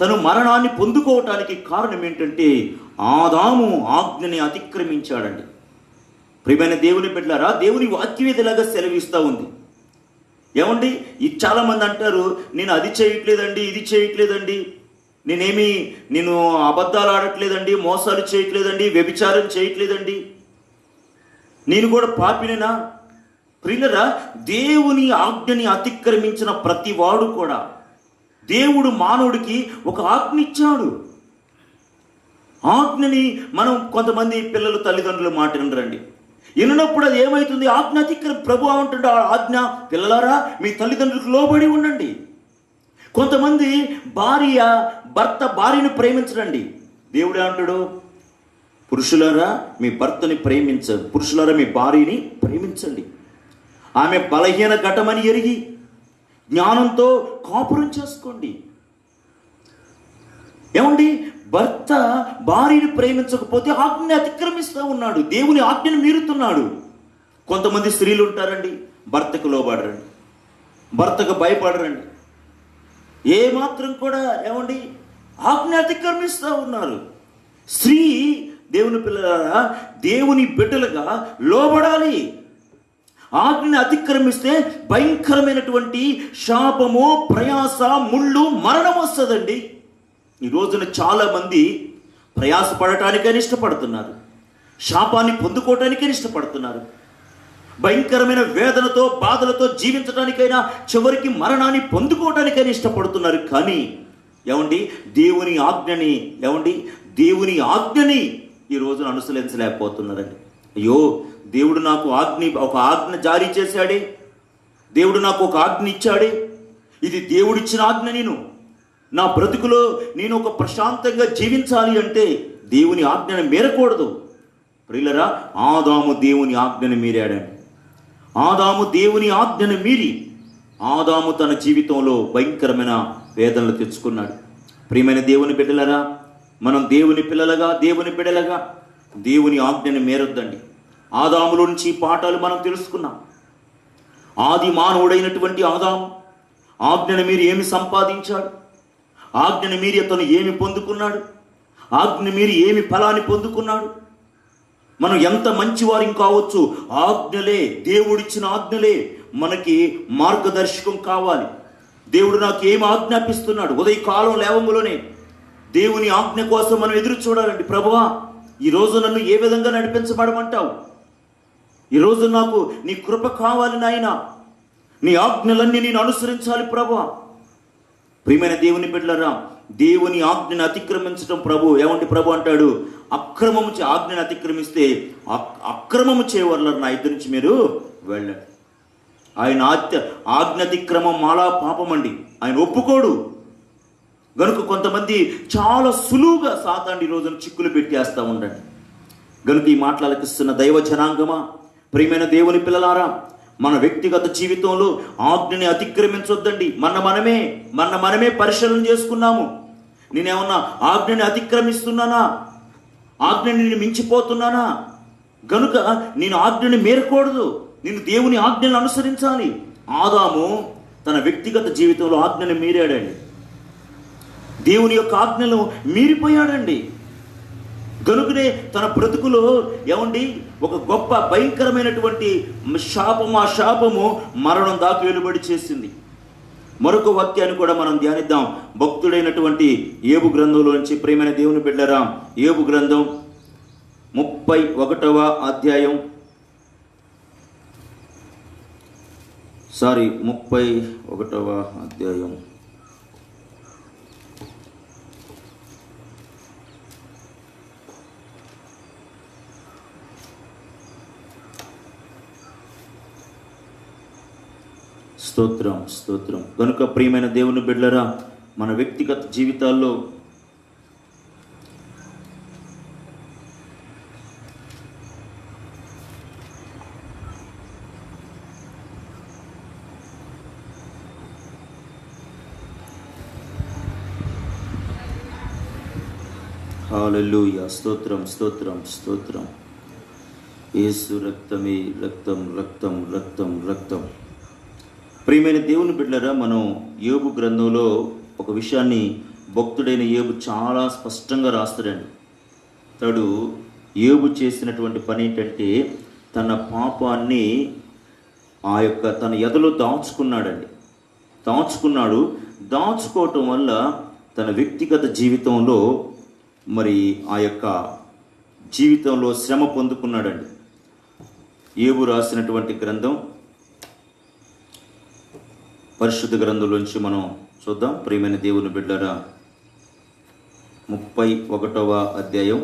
తను మరణాన్ని పొందుకోవటానికి కారణం ఏంటంటే ఆదాము ఆజ్ఞని అతిక్రమించాడండి. ప్రియమైన దేవుని బిడ్డలారా, దేవుని వాక్యం ఇలాగా సెలవిస్తూ ఉంది. ఏమండి, చాలామంది అంటారు, నేను అది చేయట్లేదండి, ఇది చేయట్లేదండి, నేను అబద్ధాలు ఆడట్లేదండి, మోసాలు చేయట్లేదండి, వ్యభిచారం చేయట్లేదండి, నేను కూడా పాపినేనా? ప్రియులరా, దేవుని ఆజ్ఞని అతిక్రమించిన ప్రతి వాడు కూడా, దేవుడు మానవుడికి ఒక ఆజ్ఞ ఇచ్చాడు. ఆజ్ఞని మనం కొంతమంది పిల్లలు తల్లిదండ్రులు మాట వినరండి. విన్నప్పుడు అది ఏమవుతుంది? ఆజ్ఞ ప్రభు అంటుండే ఆజ్ఞ, పిల్లలారా మీ తల్లిదండ్రులకు లోబడి ఉండండి. కొంతమంది భర్త భార్యను ప్రేమించడండి. దేవుడు అంటాడు, పురుషులారా మీ భర్తని ప్రేమించండి, పురుషులారా మీ భార్యని ప్రేమించండి. ఆమె బలహీన ఘటమని ఎరిగి జ్ఞానంతో కాపురం చేసుకోండి. ఏమండి, భర్త భార్యని ప్రేమించకపోతే ఆజ్ఞని అతిక్రమిస్తూ ఉన్నాడు, దేవుని ఆజ్ఞను మీరుతున్నాడు. కొంతమంది స్త్రీలు ఉంటారండి, భర్తకు లోబడరండి, భర్తకు భయపడరండి, ఏమాత్రం కూడా ఏమండి ఆజ్ఞ అతిక్రమిస్తూ ఉన్నారు. స్త్రీ దేవుని పిల్లలారా, దేవుని బిడ్డలుగా లోబడాలి. ఆజ్ఞని అతిక్రమిస్తే భయంకరమైనటువంటి శాపము, ప్రయాస, ముళ్ళు, మరణం వస్తుందండి. ఈ రోజున చాలామంది ప్రయాసపడటానికైనా ఇష్టపడుతున్నారు, శాపాన్ని పొందుకోవటానికైనా ఇష్టపడుతున్నారు, భయంకరమైన వేదనతో బాధలతో జీవించడానికైనా, చివరికి మరణాన్ని పొందుకోవటానికైనా ఇష్టపడుతున్నారు. కానీ ఏమండి దేవుని ఆజ్ఞని ఈ రోజున అనుసరించలేకపోతున్నారండి. అయ్యో, దేవుడు నాకు ఒక ఆజ్ఞ జారీ చేశాడే, దేవుడు నాకు ఒక ఆజ్ఞ ఇచ్చాడే, ఇది దేవుడిచ్చిన ఆజ్ఞ. నా బ్రతుకులో నేను ఒక ప్రశాంతంగా జీవించాలి అంటే దేవుని ఆజ్ఞను మీరకూడదు. ప్రియులరా, ఆదాము దేవుని ఆజ్ఞను మీరాడండి. ఆదాము దేవుని ఆజ్ఞను మీరి ఆదాము తన జీవితంలో భయంకరమైన వేదనలు తెచ్చుకున్నాడు. ప్రియమైన దేవుని బిడ్డలరా, మనం దేవుని పిల్లలుగా, దేవుని బిడ్డలుగా దేవుని ఆజ్ఞను మీరొద్దండి. ఆదాములో నుంచి పాఠాలు మనం తెలుసుకున్నాం. ఆది మానవుడైనటువంటి ఆదాము ఆజ్ఞను మీరి ఏమి సంపాదించాడు, ఆజ్ఞను మీరి అతను ఏమి పొందుకున్నాడు, ఆజ్ఞను మీరి ఏమి ఫలాన్ని పొందుకున్నాడు. మనం ఎంత మంచివారిం కావచ్చు, ఆజ్ఞలే, దేవుడిచ్చిన ఆజ్ఞలే మనకి మార్గదర్శకం కావాలి. దేవుడు నాకు ఏమి ఆజ్ఞాపిస్తున్నాడు, ఉదయకాలం లేవములోనే దేవుని ఆజ్ఞ కోసం మనం ఎదురు చూడాలండి. ప్రభువా, ఈరోజు నన్ను ఏ విధంగా నడిపించబడమంటావు, ఈరోజు నాకు నీ కృప కావాలి నాయనా, నీ ఆజ్ఞలన్నీ నేను అనుసరించాలి ప్రభువా. ప్రియమైన దేవుని బిడ్డలారా, దేవుని ఆజ్ఞను అతిక్రమించడం ప్రభు అంటాడు, ఆజ్ఞను అతిక్రమిస్తే అక్రమము చేయవర్ల నా ఇద్దరి నుంచి మీరు వెళ్ళండి. ఆయన ఆజ్ఞ అతిక్రమం మాలా పాపం అండి, ఆయన ఒప్పుకోడు. గనుక కొంతమంది చాలా సులువుగా సాతాండి ఈ రోజున చిక్కులు పెట్టేస్తూ ఉండండి. గనుక ఈ మాటలకిస్తున్న దైవ జనాంగమా, ప్రియమైన దేవుని పిల్లలారా, మన వ్యక్తిగత జీవితంలో ఆజ్ఞని అతిక్రమించొద్దండి. మనమే పరిశీలన చేసుకున్నాము. నేనేమన్నా ఆజ్ఞని అతిక్రమిస్తున్నానా, ఆజ్ఞని నేను మించిపోతున్నానా? గనుక నేను ఆజ్ఞని మీరకూడదు, నేను దేవుని ఆజ్ఞలను అనుసరించాలి. ఆదాము తన వ్యక్తిగత జీవితంలో ఆజ్ఞని మీరాడండి, దేవుని యొక్క ఆజ్ఞలు మీరిపోయాడండి. గనుకనే తన బ్రతుకులో ఒక గొప్ప భయంకరమైనటువంటి శాపము మరణం దాకా వెలుబడి చేసింది. మరొక వాక్యాన్ని కూడా మనం ధ్యానిద్దాం. భక్తుడైనటువంటి యోబు గ్రంథంలో నుంచి, ప్రియమైన దేవుని బిడ్డలారా, యోబు గ్రంథం 31వ అధ్యాయం 31వ అధ్యాయం స్తోత్రం. కనుక ప్రియమైన దేవుని బిడ్డలారా, మన వ్యక్తిగత జీవితాల్లో హల్లెలూయా, స్తోత్రం. యేసు రక్తమే, రక్తం. ప్రియమైన దేవుని బిడ్డలారా, మనం యోబు గ్రంథంలో ఒక విషయాన్ని భక్తుడైన యోబు చాలా స్పష్టంగా రాస్తాడండి. తడు యోబు చేసినటువంటి పని ఏంటంటే, తన పాపాన్ని తన ఎదలో దాచుకోవటం వల్ల తన వ్యక్తిగత జీవితంలో జీవితంలో శ్రమ పొందుకున్నాడండి. యోబు రాసినటువంటి గ్రంథం, పరిశుద్ధ గ్రంథంలోంచి మనం చూద్దాం. ప్రియమైన దేవుని బిడ్డలారా, 31వ అధ్యాయం.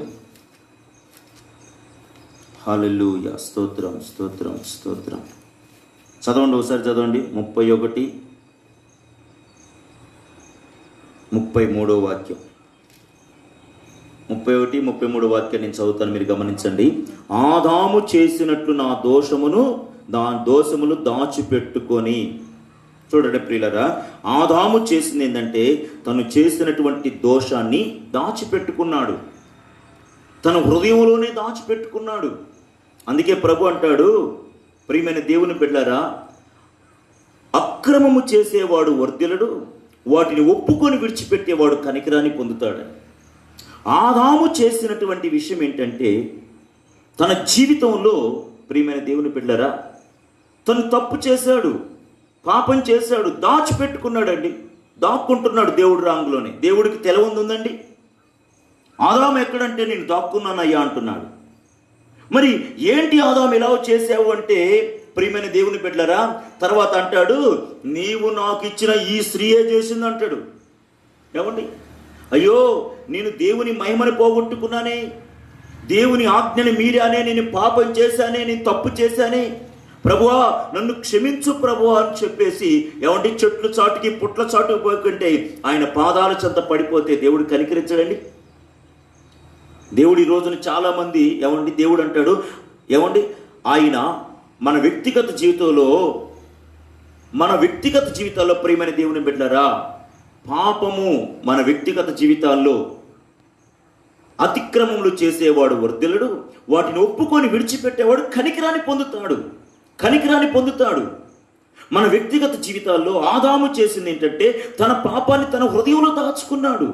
హల్లెలూయా, స్తోత్రం. చదవండి, ఒకసారి చదవండి. 31, 33వ వాక్యం. 31, 33 వాక్యం నేను చదువుతాను, మీరు గమనించండి. ఆదాము చేసినట్లు నా దోషములు దాచిపెట్టుకొని. చూడండి ప్రియులరా, ఆదాము చేసింది ఏంటంటే తను చేసినటువంటి దోషాన్ని దాచిపెట్టుకున్నాడు, తన హృదయంలోనే దాచిపెట్టుకున్నాడు. అందుకే ప్రభు అంటాడు, ప్రియమైన దేవుని బిడ్డలారా, అక్రమము చేసేవాడు వర్ధిల్లడు, వాటిని ఒప్పుకొని విడిచిపెట్టేవాడు కనికరాన్ని పొందుతాడు. ఆదాము చేసినటువంటి విషయం ఏంటంటే తన జీవితంలో, ప్రియమైన దేవుని బిడ్డలారా, తను తప్పు చేశాడు, పాపం చేశాడు, దాచిపెట్టుకున్నాడండి, దాక్కుంటున్నాడు దేవుడి రాంగులోనే. దేవుడికి తెలవుందండి, ఆదాము ఎక్కడంటే నేను దాక్కున్నానయ్యా అంటున్నాడు. మరి ఏంటి ఆదాము ఇలా చేసావు అంటే, ప్రియమైన దేవుని బిడ్డలారా, తర్వాత అంటాడు, నీవు నాకు ఇచ్చిన ఈ స్త్రీయే చేసింది అంటాడు. ఏమండి, అయ్యో నేను దేవుని మహిమని పోగొట్టుకున్నానే, దేవుని ఆజ్ఞని మీరానే, నేను పాపం చేశానే, నేను తప్పు చేశానే, ప్రభువా నన్ను క్షమించు ప్రభువా అని చెప్పేసి ఏమంటే చెట్లు చాటుకి పుట్ల చాటుకు పోకుంటే ఆయన పాదాల చెంత పడిపోతే దేవుడు కనికరించడండి. దేవుడు ఈ రోజున చాలామంది ఏమండి దేవుడు అంటాడు, ఏమండి ఆయన మన వ్యక్తిగత జీవితాల్లో ప్రియమైన దేవుని బిడ్డలారా, పాపము మన వ్యక్తిగత జీవితాల్లో అతిక్రమములు చేసేవాడు వర్ధిల్లడు, వాటిని ఒప్పుకొని విడిచిపెట్టేవాడు కనికరాన్ని పొందుతాడు. మన వ్యక్తిగత జీవితాల్లో ఆదాము చేసింది ఏంటంటే తన పాపాన్ని తన హృదయంలో దాచుకున్నాడు,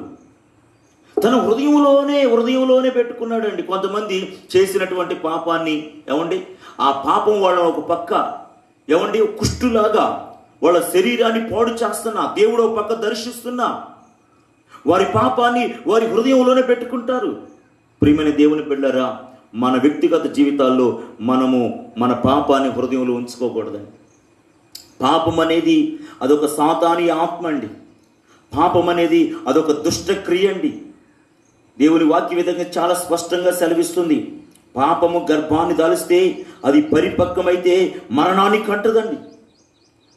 తన హృదయంలోనే పెట్టుకున్నాడు అండి. కొంతమంది చేసినటువంటి పాపాన్ని ఏమండి ఆ పాపం వాళ్ళ ఒక పక్క ఏమండి కుష్టులాగా వాళ్ళ శరీరాన్ని పాడు చేస్తున్నా, దేవుడు ఒక పక్క దర్శిస్తున్నా, వారి పాపాన్ని వారి హృదయంలోనే పెట్టుకుంటారు. ప్రియమైన దేవుని బిడ్డలారా, మన వ్యక్తిగత జీవితాల్లో మనము మన పాపాన్ని హృదయంలో ఉంచుకోకూడదండి. పాపం అనేది అదొక సాతాని ఆత్మ అండి, పాపం అనేది అదొక దుష్టక్రియ అండి. దేవుని వాక్య విధంగా చాలా స్పష్టంగా సెలవిస్తుంది, పాపము గర్భాన్ని దాలిస్తే అది పరిపక్వమైతే మరణాన్ని కంటదండి.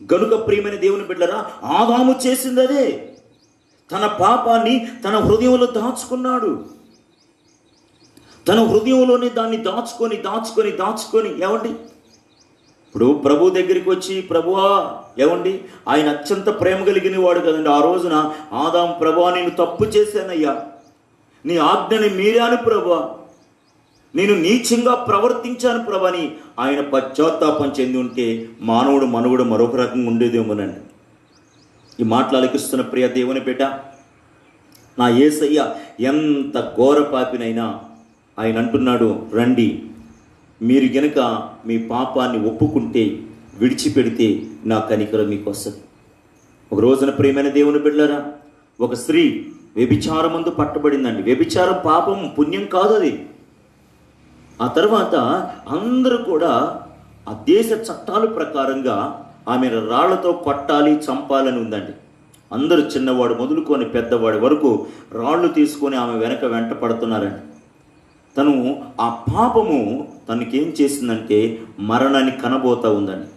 గనుక ప్రియమైన దేవుని బిడ్డలారా, ఆదాము చేసింది అదే, తన పాపాన్ని తన హృదయంలో దాచుకున్నాడు, తన హృదయంలోనే దాన్ని దాచుకొని ఏమండి ఇప్పుడు ప్రభు దగ్గరికి వచ్చి, ప్రభువా ఏమండి ఆయన అత్యంత ప్రేమ కలిగిన వాడు కదండి. ఆ రోజున ఆదాము, ప్రభువా నేను తప్పు చేశానయ్యా, నీ ఆజ్ఞని మీరాను ప్రభువా, నేను నీచంగా ప్రవర్తించాను ప్రభు అని ఆయన పశ్చాత్తాపం చెంది ఉంటే మనుగడ మరొక రకంగా ఉండేదేమోనండి. ఈ మాటలు అలికిస్తున్న ప్రియ దేవుని బిడ్డ, నా యేసయ్య ఎంత ఘోర పాపినైనా ఆయన అంటున్నాడు, రండి, మీరు గనుక మీ పాపాన్ని ఒప్పుకుంటే విడిచిపెడితే నా కనికరం మీకు వస్తుంది. ఒక రోజున ప్రియమైన దేవుని బిడ్డలారా, ఒక స్త్రీ వ్యభిచారమందు పట్టబడిందండి. వ్యభిచారం పాపం, పుణ్యం కాదు అది. ఆ తర్వాత అందరూ కూడా ఆ దేశ చట్టాల ప్రకారంగా ఆమెను రాళ్లతో కొట్టాలి, చంపాలని ఉందండి. అందరూ చిన్నవాడు మొదలుకొని పెద్దవాడి వరకు రాళ్ళు తీసుకొని ఆమె వెంట పడుతున్నారండి. తను ఆ పాపము తనకేం చేసిందంటే మరణాన్ని కనబోతూ ఉందండి.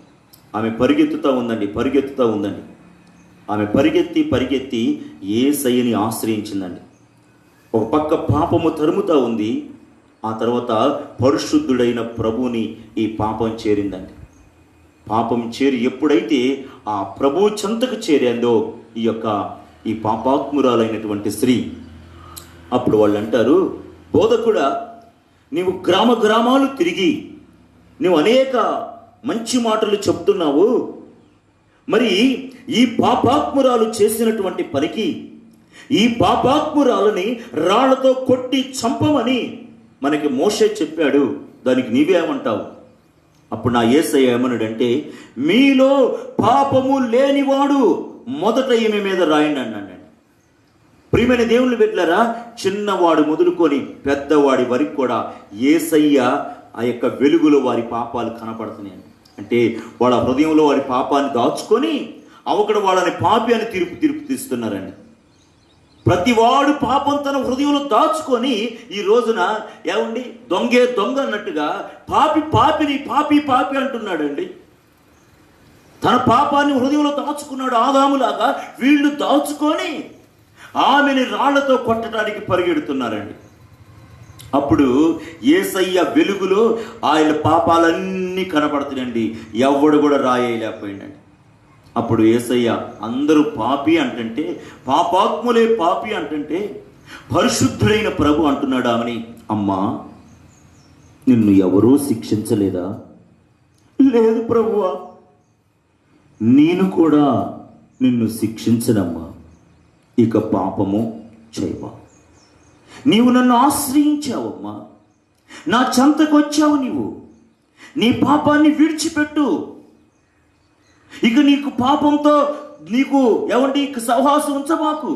ఆమె పరిగెత్తుతూ ఉందండి. ఆమె పరిగెత్తి యేసయ్యని ఆశ్రయించిందండి. ఒక పక్క పాపము తరుముతూ ఉంది, ఆ తర్వాత పరిశుద్ధుడైన ప్రభువుని ఈ పాపం చేరిందండి. పాపం చేరి ఎప్పుడైతే ఆ ప్రభు చెంతకు చేరిందో ఈ పాపాత్మురాలైనటువంటి స్త్రీ, అప్పుడు వాళ్ళు అంటారు, బోధకుడా నీవు గ్రామాలు తిరిగి నువ్వు అనేక మంచి మాటలు చెప్తున్నావు, మరి ఈ పాపాత్మురాలు చేసినటువంటి పనికి ఈ పాపాత్మురాలని రాళ్లతో కొట్టి చంపమని మనకి మోషే చెప్పాడు, దానికి నీవేమంటావు? అప్పుడు నా యేసయ్య ఏమన్నాడంటే, మీలో పాపము లేనివాడు మొదట ఈమె మీద రాయండి అన్నాడు. ప్రియమైన దేవుని బిడ్డలారా, చిన్నవాడు మొదలుకొని పెద్దవాడి వరకు కూడా యేసయ్య ఆ యొక్క వెలుగులో వారి పాపాలు కనపడుతున్నాయి. అంటే వాళ్ళ హృదయంలో వారి పాపాన్ని దాచుకొని అవక్కడ వాళ్ళని పాపి అని తీర్పు తీస్తున్నారండి. ప్రతివాడు పాపం తన హృదయంలో దాచుకొని ఈ రోజున ఏమండి దొంగ అన్నట్టుగా పాపి అంటున్నాడండి. తన పాపాన్ని హృదయంలో దాచుకున్నాడు ఆదాములాగా. వీళ్ళు దాచుకొని ఆమెని రాళ్లతో కొట్టడానికి పరిగెడుతున్నారండి. అప్పుడు యేసయ్య వెలుగులో ఆయన పాపాలన్నీ కనపడుతున్నాయండి. ఎవడు కూడా రాయేయలేకపోయిందండి. అప్పుడు యేసయ్య అందరూ పాపి అంటుంటే, పాపాత్ములే పాపి అంటుంటే, పరిశుద్ధుడైన ప్రభు అంటున్నాడు ఆమెని, అమ్మా నిన్ను ఎవరూ శిక్షించలేదా? లేదు ప్రభువా, నేను కూడా నిన్ను శిక్షించనమ్మా, ఇక పాపము చేయవా. నీవు నన్ను ఆశ్రయించావమ్మా, నా చెంతకు వచ్చావు, నీ పాపాన్ని విడిచిపెట్టు, ఇక నీకు పాపంతో నీకు ఏమండి ఇక సహవాసం ఉంచమాకు.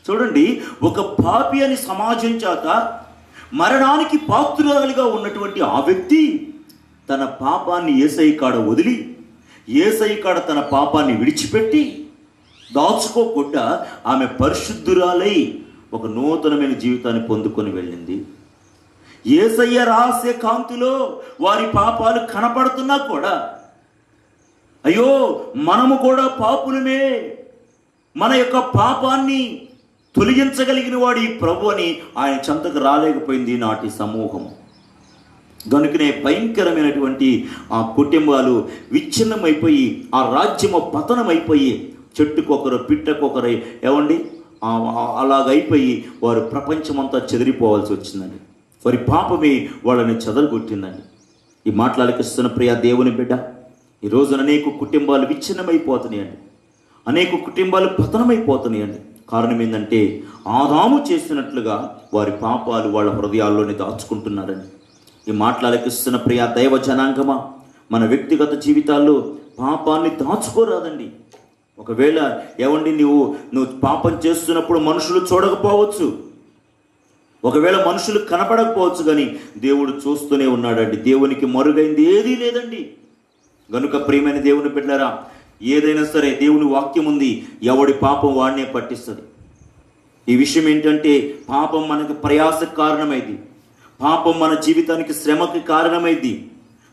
చూడండి, ఒక పాపి అని సమాజం చేత మరణానికి పాత్రురాలుగా ఉన్నటువంటి ఆ వ్యక్తి తన పాపాన్ని యేసయ్య కాడ వదిలి, యేసయ్య కాడ తన పాపాన్ని విడిచిపెట్టి దాచుకోకుండా ఆమె పరిశుద్ధురాలై ఒక నూతనమైన జీవితాన్ని పొందుకొని వెళ్ళింది. యేసయ్య రహస్య కాంతిలో వారి పాపాలు కనపడుతున్నా కూడా, అయ్యో మనము కూడా పాపులమే, మన యొక్క పాపాన్ని తొలగించగలిగిన వాడు ఈ ప్రభు అని ఆయన చెంతకు రాలేకపోయింది నాటి సమూహం. కనుకనే భయంకరమైనటువంటి ఆ కుటుంబాలు విచ్ఛిన్నమైపోయి, ఆ రాజ్యము పతనమైపోయి, చెట్టుకొకరు పిట్టకొకరు ఏమండి అలాగైపోయి వారు ప్రపంచమంతా చెదిరిపోవాల్సి వచ్చిందండి. వారి పాపమే వాళ్ళని చెదరగొట్టిందండి. ఈ మాటలాలకిస్తున్న ప్రియ దేవుని బిడ్డ, ఈ రోజున అనేక కుటుంబాలు విచ్ఛిన్నమైపోతున్నాయండి, అనేక కుటుంబాలు పతనమైపోతున్నాయండి. కారణం ఏంటంటే ఆదాము చేసినట్లుగా వారి పాపాలు వాళ్ళ హృదయాల్లోనే దాచుకుంటున్నారండి. ఈ మాటలాలకిస్తున్న ప్రియ దైవ జనాంగమా, మన వ్యక్తిగత జీవితాల్లో పాపాన్ని దాచుకోరాదండి. ఒకవేళ ఏమండి నువ్వు పాపం చేస్తున్నప్పుడు మనుషులు చూడకపోవచ్చు, ఒకవేళ మనుషులు కనపడకపోవచ్చు, కానీ దేవుడు చూస్తూనే ఉన్నాడండి. దేవునికి మరుగైంది ఏదీ లేదండి. గనుక ప్రియమైన దేవుని బిడ్డలారా, ఏదైనా సరే దేవుని వాక్యం ఉంది, ఎవడి పాపం వాడినే పట్టిస్తుంది. ఈ విషయం ఏంటంటే, పాపం మనకు ప్రయాసకు కారణమైంది, పాపం మన జీవితానికి శ్రమకి కారణమైంది,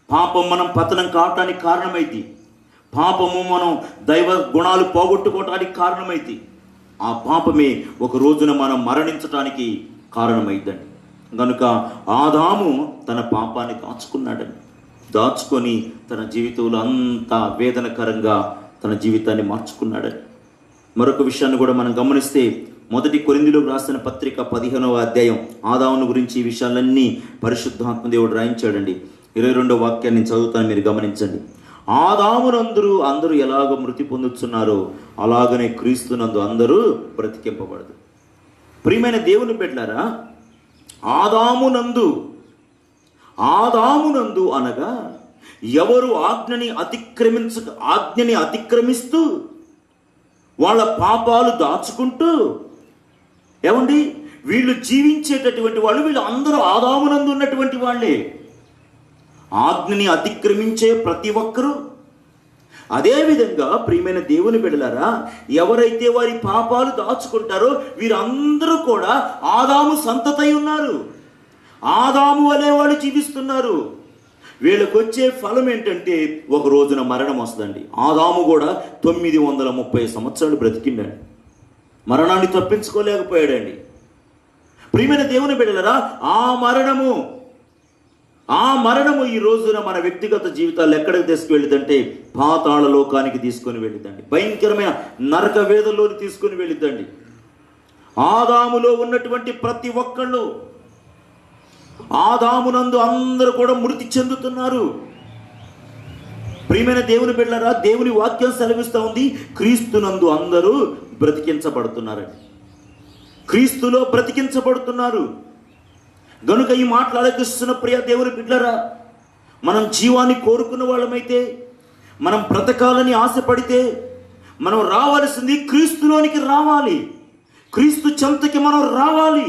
పాపం మనం పతనం కావటానికి కారణమైంది, పాపము మనం దైవ గుణాలు పోగొట్టుకోవటానికి కారణమైంది. ఆ పాపమే ఒక రోజున మనం మరణించటానికి కారణమైందండి. కనుక ఆదాము తన పాపాన్ని దాచుకున్నాడండి. దాచుకొని తన జీవితంలో అంతా వేదనకరంగా తన జీవితాన్ని మార్చుకున్నాడని. మరొక విషయాన్ని కూడా మనం గమనిస్తే, మొదటి కొరింథీయులకు రాసిన పత్రిక 15వ అధ్యాయం ఆదామును గురించి ఈ విషయాలన్నీ పరిశుద్ధాత్మ దేవుడు రాయించాడండి. 22వ వాక్యాన్ని చదువుతాను, మీరు గమనించండి. అందరూ ఎలాగో మృతి పొందుతున్నారో అలాగనే క్రీస్తునందు అందరూ బ్రతికింపబడదు. ప్రియమైన దేవుని బిడ్డలారా, ఆదామునందు అనగా ఎవరు ఆజ్ఞని అతిక్రమిస్తూ వాళ్ళ పాపాలు దాచుకుంటూ ఏమండి వీళ్ళు జీవించేటటువంటి వాళ్ళు, వీళ్ళు అందరూ ఆదామునందు ఉన్నటువంటి వాళ్ళే. ఆజ్ఞని అతిక్రమించే ప్రతి ఒక్కరూ, అదేవిధంగా ప్రియమైన దేవుని బిడ్డలారా, ఎవరైతే వారి పాపాలు దాచుకుంటారో వీరందరూ కూడా ఆదాము సంతతై ఉన్నారు, ఆదాము వలె వాళ్ళు జీవిస్తున్నారు. వీళ్ళకి వచ్చే ఫలం ఏంటంటే ఒక రోజున మరణం వస్తుందండి. ఆదాము కూడా 930 సంవత్సరాలు బ్రతికిండండి, మరణాన్ని తప్పించుకోలేకపోయాడండి. ప్రియమైన దేవుని బిడ్డలారా, ఆ మరణము ఈ రోజున మన వ్యక్తిగత జీవితాలు ఎక్కడికి తీసుకువెళ్ళిద్దంటే పాతాళ లోకానికి తీసుకొని వెళ్ళిద్దండి, భయంకరమైన నరక వేదనలోకి తీసుకొని వెళ్ళిద్దండి. ఆదాములో ఉన్నటువంటి ప్రతి ఒక్కళ్ళు, ఆదామునందు అందరూ కూడా మృతి చెందుతున్నారు. ప్రియమైన దేవుని బిడ్డలారా, దేవుని వాక్యం సెలవిస్తూ ఉంది, క్రీస్తునందు అందరూ బ్రతికించబడుతున్నారండి, క్రీస్తులో బ్రతికించబడుతున్నారు. గనుక ఈ మాట్లాడకిస్తున్న ప్రియ దేవుని బిడ్డలారా, మనం జీవాన్ని కోరుకున్న వాళ్ళమైతే, మనం బ్రతకాలని ఆశపడితే, మనం రావాల్సింది క్రీస్తులోనికి రావాలి, క్రీస్తు చెంతకి మనం రావాలి.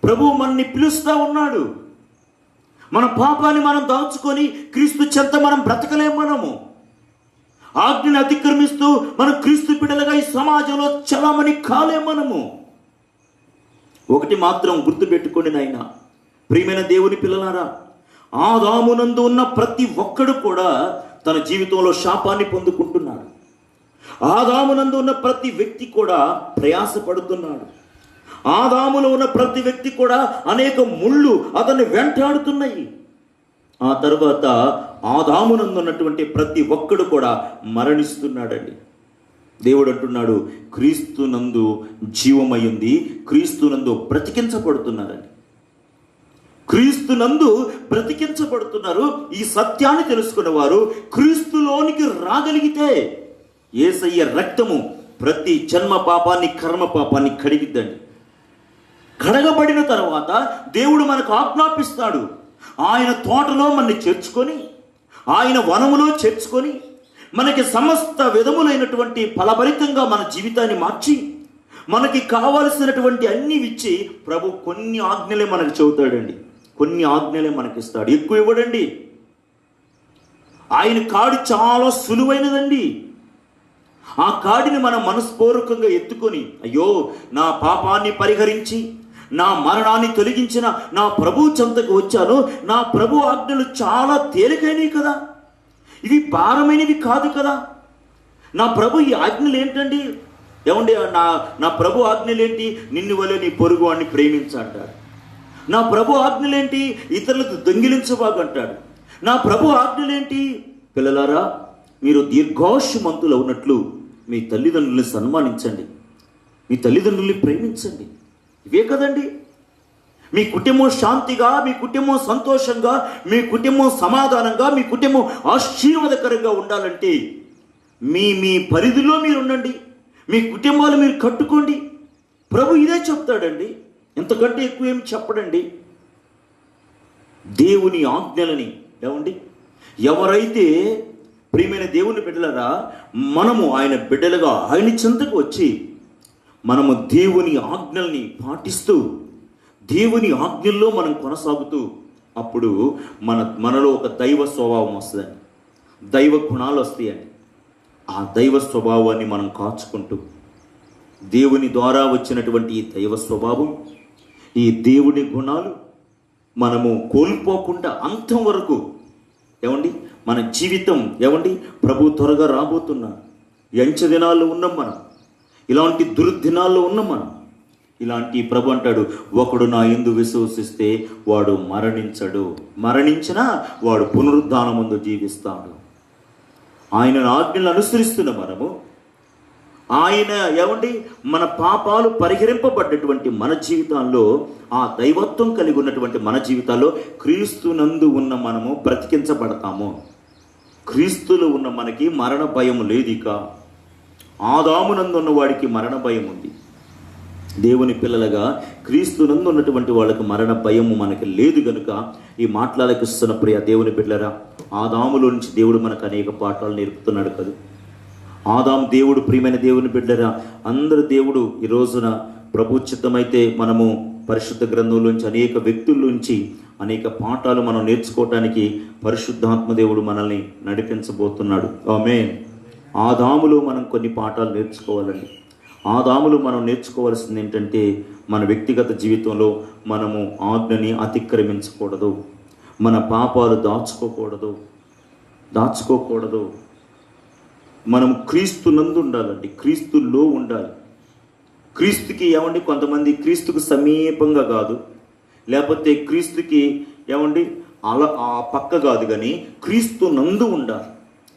ప్రభువు మనల్ని పిలుస్తూ ఉన్నాడు. మన పాపాన్ని మనం దాచుకొని క్రీస్తు చెంత మనం బ్రతకలేము. మనము ఆజ్ఞని అతిక్రమిస్తూ మనం క్రీస్తు బిడ్డలుగా ఈ సమాజంలో చలామణి కాలేము. మనము ఒకటి మాత్రం గుర్తుపెట్టుకోండి నాయన, ప్రియమైన దేవుని పిల్లలారా, ఆదామునందు ఉన్న ప్రతి ఒక్కడు కూడా తన జీవితంలో శాపాన్ని పొందుకుంటున్నాడు. ఆదామునందు ఉన్న ప్రతి వ్యక్తి కూడా ప్రయాసపడుతున్నాడు. ఆదాములో ఉన్న ప్రతి వ్యక్తి కూడా అనేక ముళ్ళు అతన్ని వెంటాడుతున్నాయి. ఆ తర్వాత ఆదామునందున్నటువంటి ప్రతి ఒక్కడు కూడా మరణిస్తున్నాడండి. దేవుడు అంటున్నాడు, క్రీస్తునందు జీవమయ్యింది, క్రీస్తునందు బ్రతికించబడుతున్నారండి. క్రీస్తునందు బ్రతికించబడుతున్నారు. ఈ సత్యాన్ని తెలుసుకున్న వారు క్రీస్తులోనికి రాగలిగితే యేసయ్య రక్తము ప్రతి జన్మ పాపాన్ని, కర్మ పాపాన్ని కడిగిద్దండి. కడగబడిన తర్వాత దేవుడు మనకు ఆజ్ఞాపిస్తాడు. ఆయన తోటలో మనని చేర్చుకొని, ఆయన వనములో చేర్చుకొని, మనకి సమస్త విధములైనటువంటి ఫలభరితంగా మన జీవితాన్ని మార్చి, మనకి కావలసినటువంటి అన్ని ఇచ్చి ప్రభు కొన్ని ఆజ్ఞలే మనకు చెబుతాడండి. కొన్ని ఆజ్ఞలే మనకిస్తాడు, ఎక్కువ ఇవ్వడండి. ఆయన కాడి చాలా సులువైనదండి. ఆ కాడిని మనం మనస్పూర్వకంగా ఎత్తుకొని, అయ్యో నా పాపాన్ని పరిహరించి నా మరణాన్ని తొలగించిన నా ప్రభు చెంతకు వచ్చాను, నా ప్రభు ఆజ్ఞలు చాలా తేలికైనవి కదా, ఇవి భారమైనవి కాదు కదా, నా ప్రభు ఈ ఆజ్ఞలు ఏంటండి, ఏమండి నా ప్రభు ఆజ్ఞలేంటి, నిన్ను వలె నీ పొరుగు వాడిని ప్రేమించంటాడు. నా ప్రభు ఆజ్ఞలేంటి, ఇతరులకు దొంగిలించబాగు అంటాడు. నా ప్రభు ఆజ్ఞలేంటి, పిల్లలారా మీరు దీర్ఘాయుష్మంతులు ఉన్నట్లు మీ తల్లిదండ్రుల్ని సన్మానించండి, మీ తల్లిదండ్రుల్ని ప్రేమించండి. ఇవే కదండి. మీ కుటుంబం శాంతిగా, మీ కుటుంబం సంతోషంగా, మీ కుటుంబం సమాధానంగా, మీ కుటుంబం ఆశీర్వాదకరంగా ఉండాలంటే మీ పరిధిలో మీరు ఉండండి, మీ కుటుంబాలు మీరు కట్టుకోండి. ప్రభు ఇదే చెప్తాడండి, ఎంతకంటే ఎక్కువ ఏమి చెప్పడండి. దేవుని ఆజ్ఞలని ఏమండి, ఎవరైతే ప్రియమైన దేవుని బిడ్డలారా, మనము ఆయన బిడ్డలుగా ఆయన చెంతకు వచ్చి మనము దేవుని ఆజ్ఞల్ని పాటిస్తూ, దేవుని ఆజ్ఞల్లో మనం కొనసాగుతూ, అప్పుడు మనలో ఒక దైవ స్వభావం వస్తుందండి, దైవ గుణాలు వస్తాయండి. ఆ దైవ స్వభావాన్ని మనం కాచుకుంటూ, దేవుని ద్వారా వచ్చినటువంటి ఈ దైవ స్వభావం, ఈ దేవుని గుణాలు మనము కోల్పోకుండా అంతం వరకు ఏమండి మన జీవితం ఏమండి ప్రభు త్వరగా రాబోతున్నా ఎంచ దినాల్లో ఉన్నాం మనం, ఇలాంటి దుర్దినాల్లో ఉన్నాం మనం. ఇలాంటి ప్రభు అంటాడు, ఒకడు నా యందు విశ్వసిస్తే వాడు మరణించడు, మరణించినా వాడు పునరుద్ధానమందు జీవిస్తాడు. ఆయన ఆజ్ఞలను అనుసరిస్తున్న మనము, ఆయన ఏమండి మన పాపాలు పరిహరింపబడ్డటువంటి మన జీవితాల్లో, ఆ దైవత్వం కలిగి ఉన్నటువంటి మన జీవితాల్లో క్రీస్తునందు ఉన్న మనము బ్రతికించబడతాము. క్రీస్తులో ఉన్న మనకి మరణ భయం లేదు. ఇక ఆదామునందు ఉన్న వాడికి మరణ భయం ఉంది. దేవుని పిల్లలుగా క్రీస్తునందు ఉన్నటువంటి వాళ్ళకి మరణ భయము మనకి లేదు గనుక ఈ మాట్లాడకిస్తున్న ప్రియ దేవుని బిడ్డలారా, ఆదాములో నుంచి దేవుడు మనకు అనేక పాఠాలు నేర్పుతున్నాడు కదా. ఆదాము దేవుడు, ప్రియమైన దేవుని బిడ్డలారా, అందరు దేవుడు ఈ రోజున ప్రభు చిత్తమైతే మనము పరిశుద్ధ గ్రంథంలోంచి అనేక వ్యక్తుల్లోంచి అనేక పాఠాలు మనం నేర్చుకోవటానికి పరిశుద్ధాత్మ దేవుడు మనల్ని నడిపించబోతున్నాడు. ఆమేన్. ఆదాములో మనం కొన్ని పాఠాలు నేర్చుకోవాలండి. ఆదాములో మనం నేర్చుకోవాల్సింది ఏంటంటే, మన వ్యక్తిగత జీవితంలో మనము ఆజ్ఞని అతిక్రమించకూడదు, మన పాపాలు దాచుకోకూడదు. మనం క్రీస్తునందు ఉండాలండి, క్రీస్తులో ఉండాలి. క్రీస్తుకి ఏమండి, కొంతమంది క్రీస్తుకు సమీపంగా కాదు, లేకపోతే క్రీస్తుకి ఏమండి అలా ఆ పక్క కాదు, కానీ క్రీస్తునందు ఉండాలి,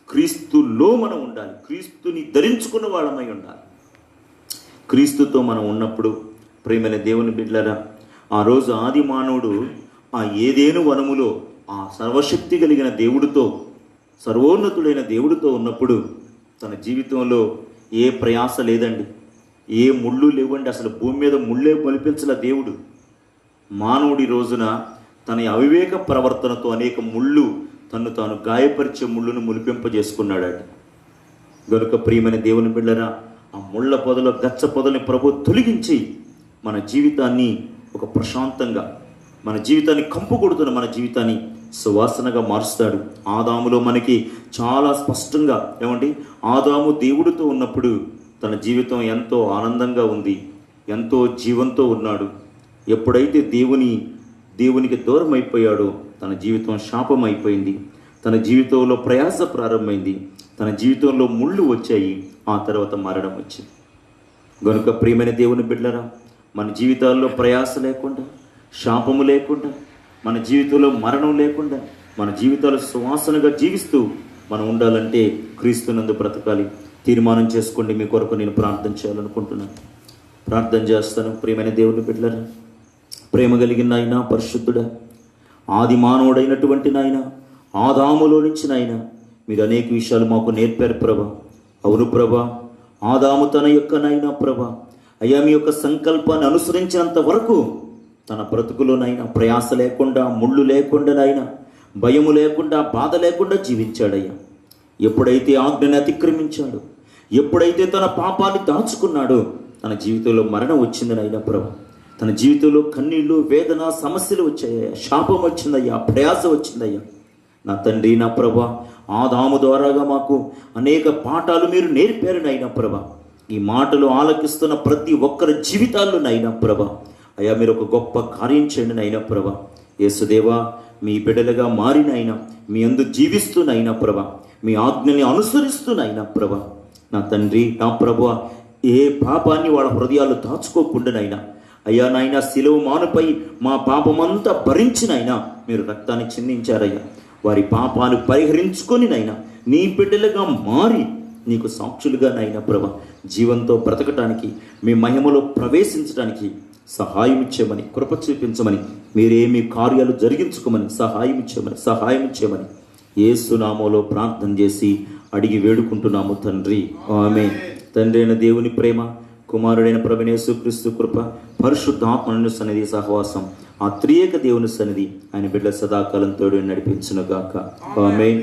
క్రీస్తులో మనం ఉండాలి, క్రీస్తుని ధరించుకున్న వాళ్ళమై ఉండాలి. క్రీస్తుతో మనం ఉన్నప్పుడు ప్రియమైన దేవుని బిడ్డలారా, ఆ రోజు ఆది మానవుడు ఆ ఏదేను వనములో ఆ సర్వశక్తి కలిగిన దేవుడితో, సర్వోన్నతుడైన దేవుడితో ఉన్నప్పుడు తన జీవితంలో ఏ ప్రయాస లేదండి, ఏ ముళ్ళు లేవండి. అసలు భూమి మీద ముళ్ళే మొలిపించల దేవుడు. మానవుడి రోజున తన అవివేక ప్రవర్తనతో అనేక ముళ్ళు, తను తాను గాయపరిచే ముళ్ళును మొలిపింపజేసుకున్నాడు. గనుక ప్రియమైన దేవుని బిడ్డలారా, ఆ ముళ్ళ పొదల గచ్చ పొదల్ని ప్రభు తొలగించి మన జీవితాన్ని ఒక ప్రశాంతంగా, మన జీవితాన్ని కంపు కొడుతున్న మన జీవితాన్ని సువాసనగా మారుస్తాడు. ఆదాములో మనకి చాలా స్పష్టంగా ఏమండి, ఆదాము దేవుడితో ఉన్నప్పుడు తన జీవితం ఎంతో ఆనందంగా ఉంది, ఎంతో జీవంతో ఉన్నాడు. ఎప్పుడైతే దేవునికి దూరం అయిపోయాడో తన జీవితం శాపం అయిపోయింది, తన జీవితంలో ప్రయాస ప్రారంభమైంది, తన జీవితంలో ముళ్ళు వచ్చాయి, ఆ తర్వాత మరణం వచ్చింది. గనుక ప్రియమైన దేవుని బిడ్డలారా, మన జీవితాల్లో ప్రయాస లేకుండా, శాపము లేకుండా, మన జీవితంలో మరణం లేకుండా, మన జీవితాలు సువాసనగా జీవిస్తూ మనం ఉండాలంటే క్రీస్తునందు బ్రతకాలి. తీర్మానం చేసుకోండి. మీ కొరకు నేను ప్రార్థన చేయాలనుకుంటున్నాను. ప్రార్థన చేస్తాను. ప్రియమైన దేవుని బిడ్డలారా, ప్రేమ కలిగిన నాయన, పరిశుద్ధుడా, ఆది మానవుడైనటువంటి నాయన, ఆదాములో నుంచి నాయన మీరు అనేక విషయాలు మాకు నేర్పారు ప్రభా. అవును ప్రభా, ఆదాము తన యొక్క నాయన ప్రభా అయ్యా మీ యొక్క సంకల్పాన్ని అనుసరించినంత వరకు తన బ్రతుకులోనైనా ప్రయాస లేకుండా, ముళ్ళు లేకుండా నాయన, భయము లేకుండా, బాధ లేకుండా జీవించాడయ్యా. ఎప్పుడైతే ఆజ్ఞని అతిక్రమించాడు, ఎప్పుడైతే తన పాపాన్ని దాచుకున్నాడో తన జీవితంలో మరణం వచ్చింది నాయన ప్రభా. తన జీవితంలో కన్నీళ్ళు, వేదన, సమస్యలు వచ్చాయ్యా, శాపం వచ్చిందయ్యా, ప్రయాస వచ్చిందయ్యా. నా తండ్రి, నా ప్రభా, ఆదాము ద్వారాగా మాకు అనేక పాఠాలు మీరు నేర్పారు నైనా ప్రభా. ఈ మాటలు ఆలకిస్తున్న ప్రతి ఒక్కరి జీవితాల్లో నైనా ప్రభా అయ్యా మీరు ఒక గొప్ప కార్యం చేయండి నైనా ప్రభా. యేసుదేవా, మీ బిడ్డలుగా మారినైనా, మీ అందు జీవిస్తూనైనా ప్రభా, మీ ఆజ్ఞని అనుసరిస్తూనైనా ప్రభా. నా తండ్రి, నా ప్రభా, ఏ పాపాన్ని వాళ్ళ హృదయాలు దాచుకోకుండానైనా అయ్యా నాయన, శిలువ మానుపై మా పాపమంతా భరించినైనా మీరు రక్తాన్ని చిందించారయ్యా. వారి పాపాన్ని పరిహరించుకొని నైనా నీ బిడ్డలుగా మారి నీకు సాక్షులుగా నైనా ప్రభా జీవంతో బ్రతకటానికి, మీ మహిమలో ప్రవేశించడానికి సహాయం ఇచ్చేయమని, కృప చూపించమని, మీరేమి కార్యాలు జరిగించుకోమని సహాయం ఇచ్చేయమని యేసు నామములో ప్రార్థన చేసి అడిగి వేడుకుంటున్నాము తండ్రి. ఆమేన్. తండ్రి అయిన దేవుని ప్రేమ, కుమారుడైన ప్రభువైన యేసుక్రీస్తు కృప, పరిశుద్ధాత్మను సన్నిధి సహవాసం, ఆ త్రియేక దేవుని సన్నిధి ఆయన బిడ్డల సదాకాలం తోడు నడిపించునుగాక. ఆమేన్.